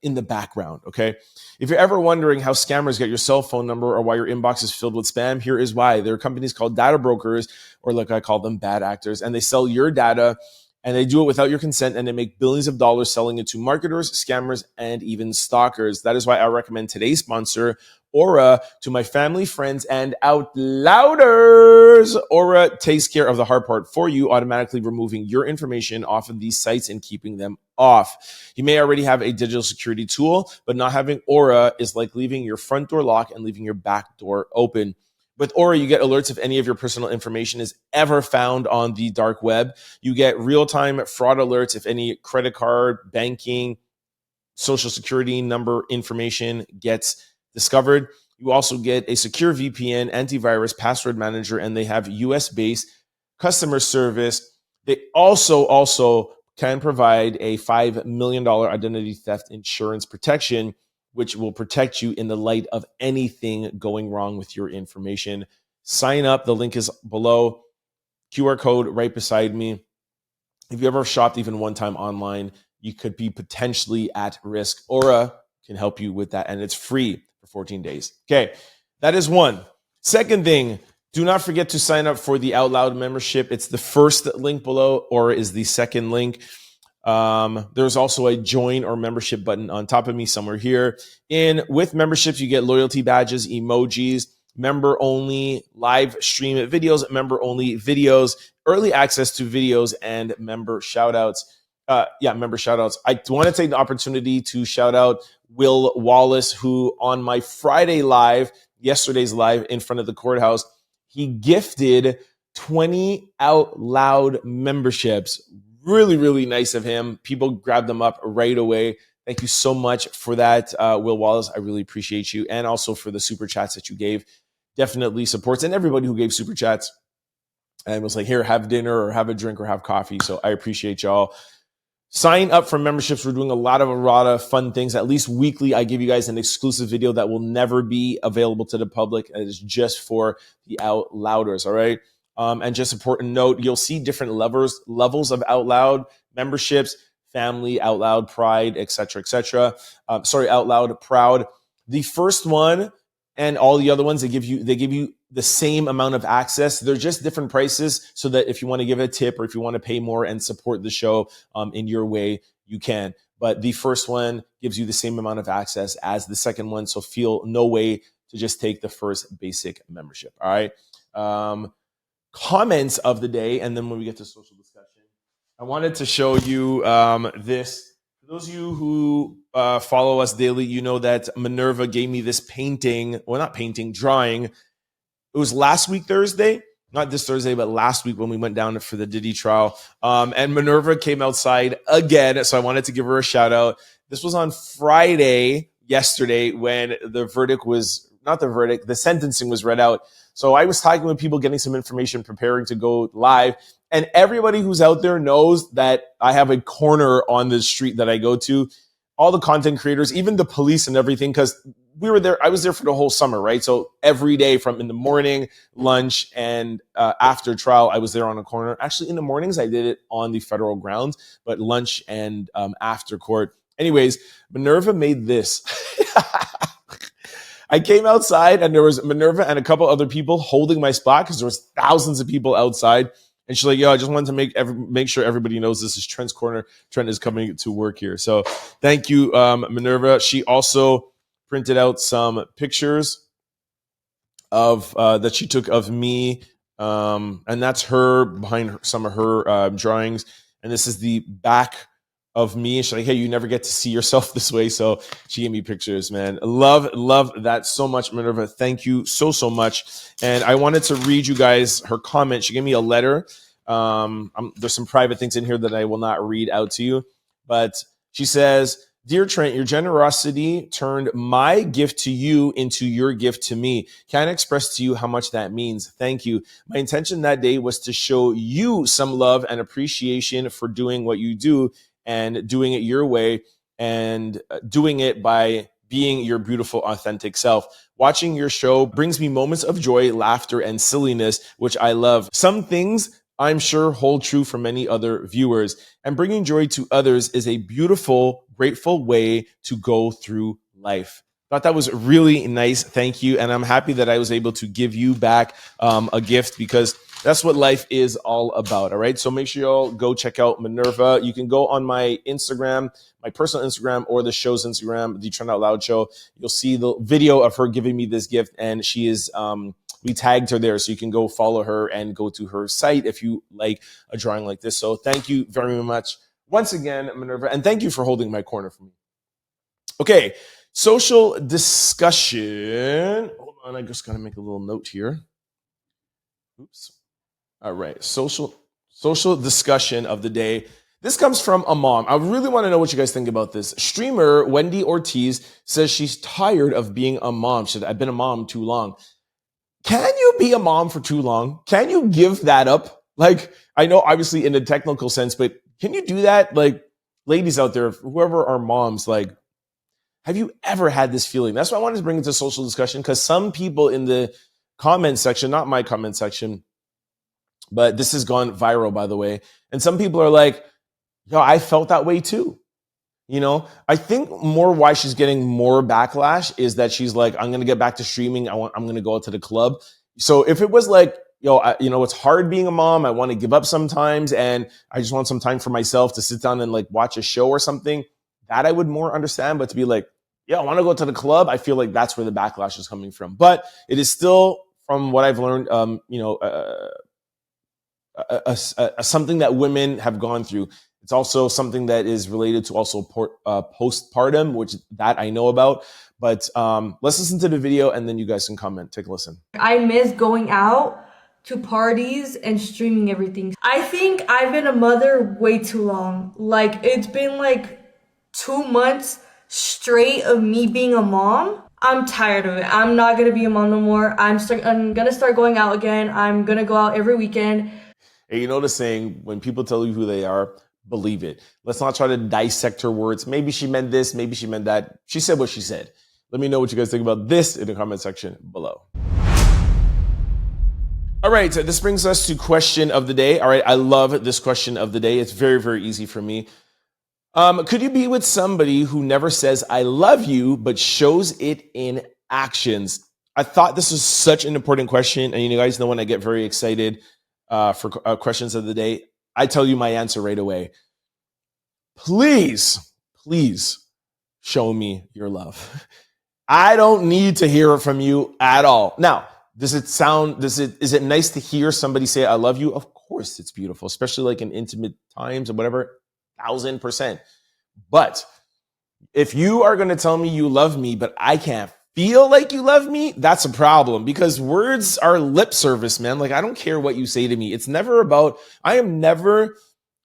in the background, okay? If you're ever wondering how scammers get your cell phone number or why your inbox is filled with spam, here is why. There are companies called data brokers, or like I call them, bad actors, and they sell your data, and they do it without your consent, and they make billions of dollars selling it to marketers, scammers, and even stalkers. That is why I recommend today's sponsor, Aura to my family, friends, and out louders. Aura takes care of the hard part for you, automatically removing your information off of these sites and keeping them off. You may already have a digital security tool, but not having Aura is like leaving your front door locked and leaving your back door open. With Aura, you get alerts if any of your personal information is ever found on the dark web. You get real-time fraud alerts if any credit card, banking, social security number information gets discovered. You also get a secure VPN, antivirus, password manager, and they have US-based customer service. They also can provide a $5 million identity theft insurance protection, which will protect you in the light of anything going wrong with your information. Sign up. The link is below. QR code right beside me. If you ever shopped even one time online, you could be potentially at risk. Aura can help you with that, and it's free for 14 days. Okay, that is one. Second thing, do not forget to sign up for the Out Loud membership. It's the first link below. Aura is the second link. There's also a join or membership button on top of me somewhere here. With memberships, you get loyalty badges, emojis, member only live stream videos, member only videos, early access to videos, and member shout outs. Member shout outs. I want to take the opportunity to shout out Will Wallace, who on my Friday live, yesterday's live in front of the courthouse, he gifted 20 Out Loud memberships. Really, really nice of him. People grabbed them up right away. Thank you so much for that, Will Wallace. I really appreciate you. And also for the super chats that you gave. Definitely supports. And everybody who gave super chats and was like, here, have dinner or have a drink or have coffee. So I appreciate y'all. Sign up for memberships. We're doing a lot of fun things. At least weekly, I give you guys an exclusive video that will never be available to the public. It is just for the Out Louders, all right? And just important note, you'll see different levels of Out Loud memberships, family, Out Loud, pride, etc., etc. Out Loud, proud. The first one and all the other ones, they give you the same amount of access. They're just different prices so that if you want to give a tip or if you want to pay more and support the show in your way, you can. But the first one gives you the same amount of access as the second one. So feel no way to just take the first basic membership. All right. Comments of the day, and then when we get to social discussion, I wanted to show you this. For those of you who follow us daily, you know that Minerva gave me this drawing. It was last week Thursday, not this Thursday, but last week when we went down for the Diddy trial. And Minerva came outside again, so I wanted to give her a shout out. This was on Friday, yesterday, when the sentencing was read out. So I was talking with people, getting some information, preparing to go live. And everybody who's out there knows that I have a corner on the street that I go to. All the content creators, even the police and everything, because we were there. I was there for the whole summer, right? So every day from in the morning, lunch, and after trial, I was there on a corner. Actually, in the mornings, I did it on the federal grounds, but lunch and after court. Anyways, Minerva made this. I came outside and there was Minerva and a couple other people holding my spot because there was thousands of people outside. And she's like, yo, I just wanted to make sure everybody knows this is Trent's Corner. Trent is coming to work here. So thank you, Minerva. She also printed out some pictures of that she took of me. And that's her behind some of her drawings. And this is the back of me. She's like, hey, you never get to see yourself this way. So she gave me pictures, man. Love that so much, Minerva. Thank you so much. And I wanted to read you guys her comment. She gave me a letter. There's some private things in here that I will not read out to you. But she says, Dear Trent, your generosity turned my gift to you into your gift to me. Can't express to you how much that means. Thank you. My intention that day was to show you some love and appreciation for doing what you do and doing it your way and doing it by being your beautiful, authentic self. Watching your show brings me moments of joy, laughter, and silliness, which I love. Some things I'm sure hold true for many other viewers. And bringing joy to others is a beautiful, grateful way to go through life. Thought that was really nice. Thank you. And I'm happy that I was able to give you back a gift because That's what life is all about. All right. So make sure y'all go check out Minerva. You can go on my Instagram, my personal Instagram, or the show's Instagram, the Trend Out Loud Show. You'll see the video of her giving me this gift, and she is we tagged her there, so you can go follow her and go to her site if you like a drawing like this. So thank you very much once again, Minerva, and thank you for holding my corner for me. Okay, social discussion. Hold on, I just gotta make a little note here. Oops. All right, social discussion of the day. This comes from a mom. I really want to know what you guys think about this. Streamer Wendy Ortiz says she's tired of being a mom. She said, I've been a mom too long. Can you be a mom for too long? Can you give that up? Like, I know obviously in a technical sense, but can you do that? Like, ladies out there, whoever are moms, like, have you ever had this feeling? That's why I wanted to bring it to social discussion, because some people in the comment section, not my comment section, but this has gone viral, by the way. And some people are like, yo, I felt that way too. You know, I think more why she's getting more backlash is that she's like, I'm going to get back to streaming. I'm going to go out to the club. So if it was like, yo, it's hard being a mom. I want to give up sometimes, and I just want some time for myself to sit down and like watch a show or something, that I would more understand. But to be like, yeah, I want to go to the club, I feel like that's where the backlash is coming from. But it is still, from what I've learned, something that women have gone through. It's also something that is related to also postpartum, which that I know about. But let's listen to the video, and then you guys can comment. Take a listen. I miss going out to parties and streaming everything. I think I've been a mother way too long. Like, it's been like 2 months straight of me being a mom. I'm tired of it. I'm not going to be a mom no more. I'm going to start going out again. I'm going to go out every weekend. Hey, you know the saying, when people tell you who they are, believe it. Let's not try to dissect her words. Maybe she meant this, maybe she meant that. She said what she said. Let me know what you guys think about this in the comment section below. All right, so this brings us to question of the day. All right, I love this question of the day. It's very, very easy for me. Could you be with somebody who never says I love you, but shows it in actions? I thought this was such an important question. And you guys know when I get very excited for questions of the day, I tell you my answer right away. Please show me your love. I don't need to hear it from you at all. Now, is it nice to hear somebody say I love you? Of course it's beautiful, especially like in intimate times or whatever, 1000%. But if you are going to tell me you love me, but I can't feel like you love me, that's a problem, because words are lip service, man. Like, I don't care what you say to me. It's never about, I am never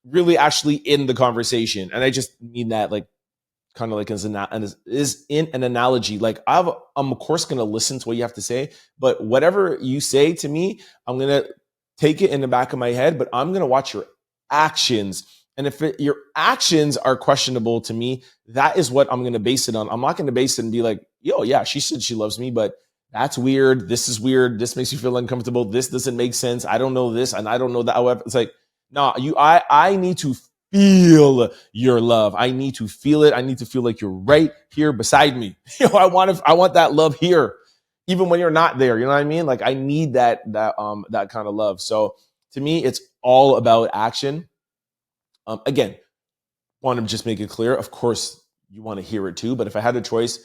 really actually in the conversation. And I just mean that like kind of like as is in an analogy. Like I'm of course going to listen to what you have to say, but whatever you say to me, I'm going to take it in the back of my head, but I'm going to watch your actions. And if your actions are questionable to me, that is what I'm going to base it on. I'm not going to base it and be like, yo, yeah, she said she loves me, but that's weird. This is weird. This makes you feel uncomfortable. This doesn't make sense. I don't know this and I don't know that. However, it's like, no, I need to feel your love. I need to feel it. I need to feel like you're right here beside me. I want that love here, even when you're not there. You know what I mean? Like, I need that kind of love. So to me, it's all about action. Again, want to just make it clear. Of course, you want to hear it too. But if I had a choice,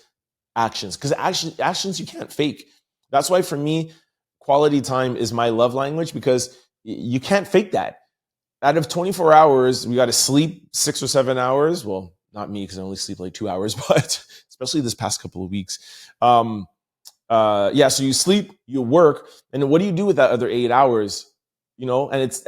actions, because actions you can't fake. That's why for me, quality time is my love language, because you can't fake that. Out of 24 hours, we got to sleep 6 or 7 hours. Well, not me, because I only sleep like 2 hours, but especially this past couple of weeks. So you sleep, you work, and what do you do with that other 8 hours? And it's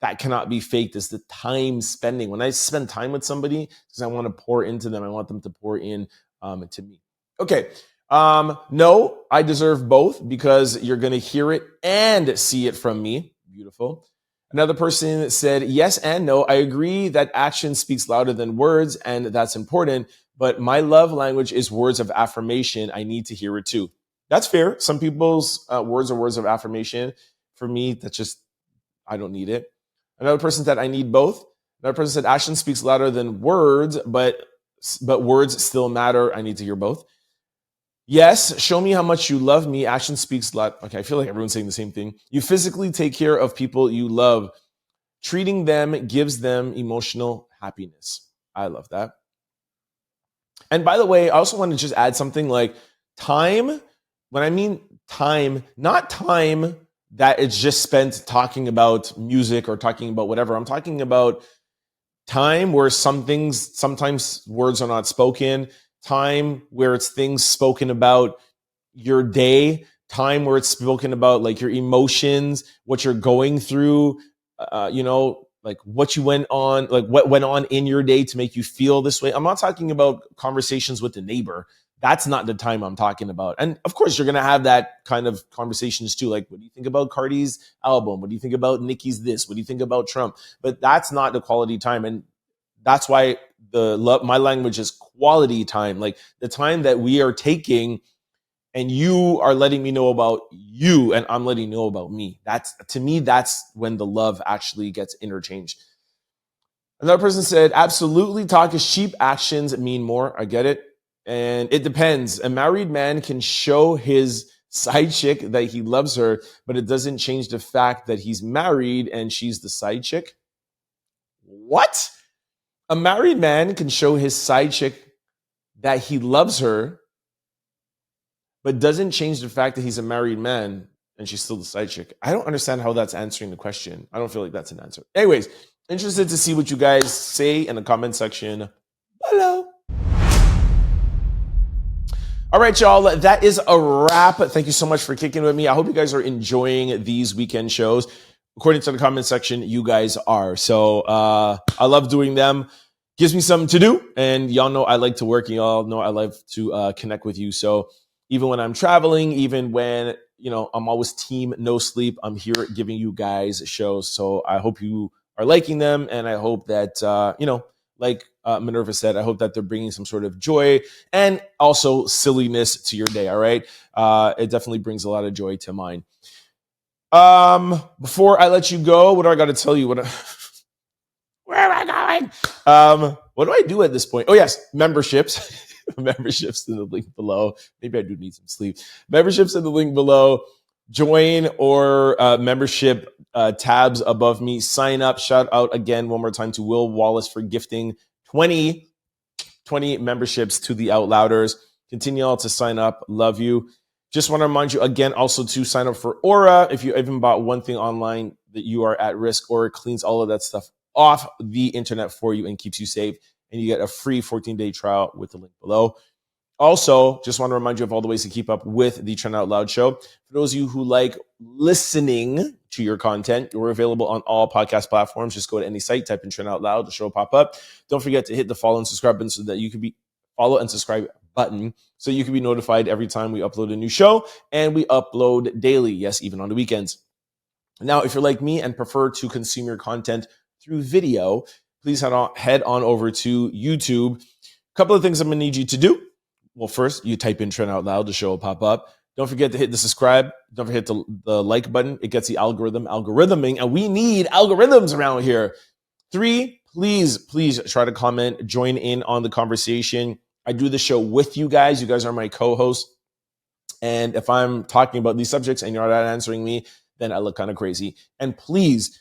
that cannot be faked. Is the time spending. When I spend time with somebody, because I want to pour into them, I want them to pour in to me. Okay. No, I deserve both, because you're going to hear it and see it from me. Beautiful. Another person said, yes and no. I agree that action speaks louder than words, and that's important. But my love language is words of affirmation. I need to hear it too. That's fair. Some people's words are words of affirmation. For me, that's just, I don't need it. Another person said, I need both. Another person said, action speaks louder than words, but words still matter. I need to hear both. Yes, show me how much you love me. Action speaks a lot. Okay, I feel like everyone's saying the same thing. You physically take care of people you love. Treating them gives them emotional happiness. I love that. And by the way, I also want to just add something like time. When I mean time, not time that it's just spent talking about music or talking about whatever. I'm talking about time where some things, sometimes words are not spoken. Time where it's things spoken about your day. Time where it's spoken about like your emotions, what you're going through, like what you went on, like what went on in your day to make you feel this way. I'm not talking about conversations with the neighbor. That's not the time I'm talking about. And of course, you're going to have that kind of conversations too. Like, what do you think about Cardi's album? What do you think about Nicki's this? What do you think about Trump? But that's not the quality time. And that's why my language is quality time. Like the time that we are taking and you are letting me know about you and I'm letting you know about me. To me, that's when the love actually gets interchanged. Another person said, absolutely, talk is cheap, actions mean more. I get it. And it depends. A married man can show his side chick that he loves her, but it doesn't change the fact that he's married and she's the side chick. What? A married man can show his side chick that he loves her, but doesn't change the fact that he's a married man and she's still the side chick. I don't understand how that's answering the question. I don't feel like that's an answer. Anyways, interested to see what you guys say in the comment section below. All right, y'all, that is a wrap. Thank you so much for kicking with me. I hope you guys are enjoying these weekend shows. According to the comment section, you guys are. So I love doing them. Gives me something to do. And y'all know I like to work. Y'all know I love to connect with you. So even when I'm traveling, even when, I'm always team no sleep, I'm here giving you guys shows. So I hope you are liking them. And I hope that, like Minerva said, I hope that they're bringing some sort of joy and also silliness to your day. All right. It definitely brings a lot of joy to mine. Before I let you go, what do I got to tell you? Where am I going? What do I do at this point? Oh, yes. Memberships. Memberships in the link below. Maybe I do need some sleep. Memberships in the link below. Join or membership tabs above me. Sign up. Shout out again one more time to Will Wallace for gifting 20 memberships to the Out Louders. Continue all to sign up. Love you. Just want to remind you again also to sign up for Aura. If you even bought one thing online that you are at risk, Aura cleans all of that stuff off the internet for you and keeps you safe. And you get a free 14-day trial with the link below. Also, just want to remind you of all the ways to keep up with the Trend Out Loud show. For those of you who like listening to your content, we're available on all podcast platforms. Just go to any site, type in Trend Out Loud, the show will pop up. Don't forget to hit the follow and subscribe button so that you can be notified every time we upload a new show. And we upload daily, yes, even on the weekends. Now, if you're like me and prefer to consume your content through video, please head on over to YouTube. A couple of things I'm going to need you to do. Well, first, you type in Trend Out Loud, the show will pop up. Don't forget to hit the subscribe. Don't forget the like button. It gets the algorithming, and we need algorithms around here. 3, please try to comment, join in on the conversation. I do the show with you guys. You guys are my co-hosts. And if I'm talking about these subjects and you're not answering me, then I look kind of crazy. And please,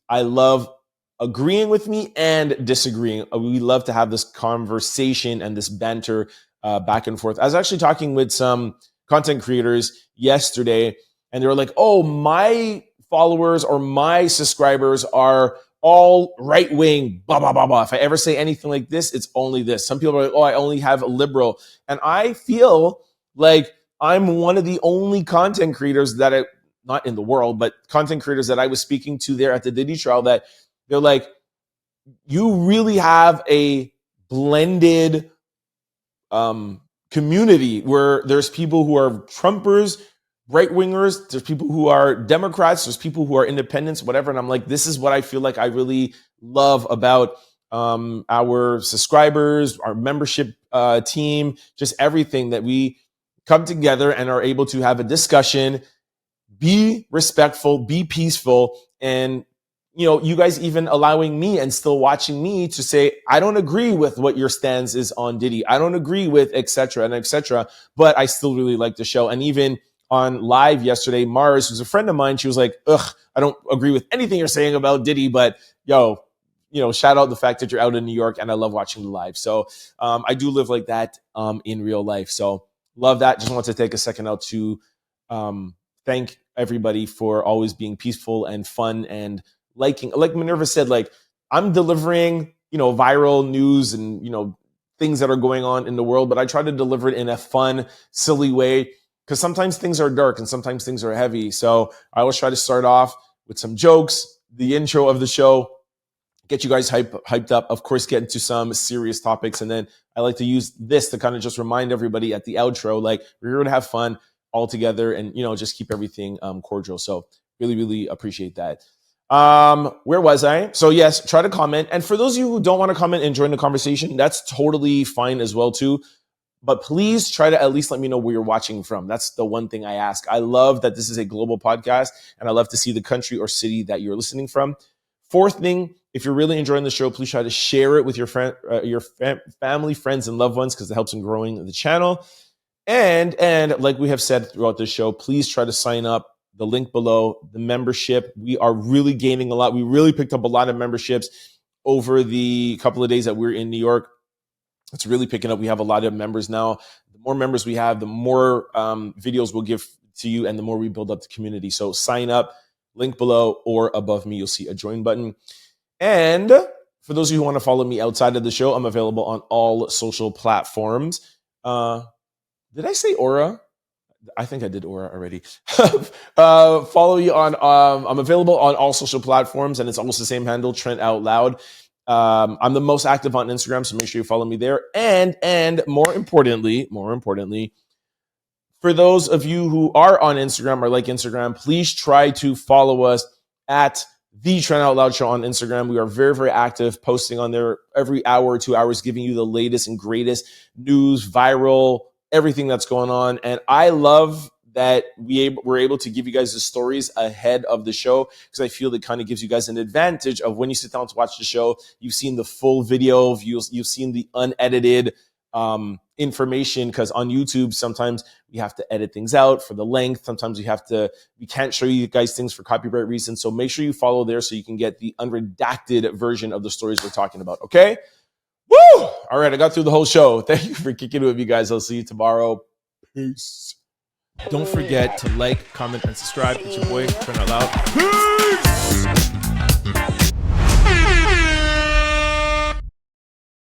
I love agreeing with me and disagreeing. We love to have this conversation and this banter back and forth. I was actually talking with some content creators yesterday, and they were like, oh, my followers or my subscribers are all right-wing, blah, blah, blah, blah. If I ever say anything like this, it's only this. Some people are like, oh, I only have a liberal. And I feel like I'm one of the only content creators that not in the world, but content creators that I was speaking to there at the Diddy trial that they're like, you really have a blended community where there's people who are Trumpers, right-wingers, there's people who are Democrats, there's people who are independents, whatever. And I'm like, this is what I feel like I really love about our subscribers, our membership team, just everything that we come together and are able to have a discussion, be respectful, be peaceful, and you guys even allowing me and still watching me to say, I don't agree with what your stance is on Diddy. I don't agree with et cetera, but I still really like the show. And even on live yesterday, Mars, who's a friend of mine, she was like, ugh, I don't agree with anything you're saying about Diddy, but shout out the fact that you're out in New York and I love watching the live. So I do live like that in real life. So love that. Just want to take a second out to thank everybody for always being peaceful and fun and liking. Like Minerva said, like I'm delivering, viral news and, things that are going on in the world, but I try to deliver it in a fun, silly way because sometimes things are dark and sometimes things are heavy. So I always try to start off with some jokes, the intro of the show, get you guys hyped up, of course, get into some serious topics. And then I like to use this to kind of just remind everybody at the outro, like we're here to have fun all together and, just keep everything cordial. So really, really appreciate that. Where was I? So yes, try to comment. And for those of you who don't want to comment and join the conversation, that's totally fine as well too. But please try to at least let me know where you're watching from. That's the one thing I ask. I love that this is a global podcast and I love to see the country or city that you're listening from. Fourth thing, if you're really enjoying the show, please try to share it with your family, friends, and loved ones because it helps in growing the channel. And like we have said throughout the show, please try to sign up. The link below, the membership. We are really gaining a lot. We really picked up a lot of memberships over the couple of days that we're in New York. It's really picking up. We have a lot of members now. The more members we have, the more videos we'll give to you and the more we build up the community. So sign up, link below or above me, you'll see a join button. And for those of you who want to follow me outside of the show, I'm available on all social platforms. Did I say Aura? I think I did Aura already. Follow you on, I'm available on all social platforms and it's almost the same handle, Trent Out Loud. I'm the most active on Instagram, so make sure you follow me there. And more importantly, for those of you who are on Instagram or like Instagram, please try to follow us at the Trent Out Loud Show on Instagram. We are very, very active, posting on there every hour or 2 hours, giving you the latest and greatest news, viral, everything that's going on. And I love that we're able to give you guys the stories ahead of the show because I feel that kind of gives you guys an advantage of when you sit down to watch the show, you've seen the full video, you've seen the unedited information because on YouTube, sometimes we have to edit things out for the length. Sometimes we can't show you guys things for copyright reasons. So make sure you follow there so you can get the unredacted version of the stories we're talking about. Okay. Woo! All right, I got through the whole show. Thank you for kicking it with me, guys. I'll see you tomorrow. Peace. Don't forget to like, comment, and subscribe. It's your boy, Trent Out Loud. Peace!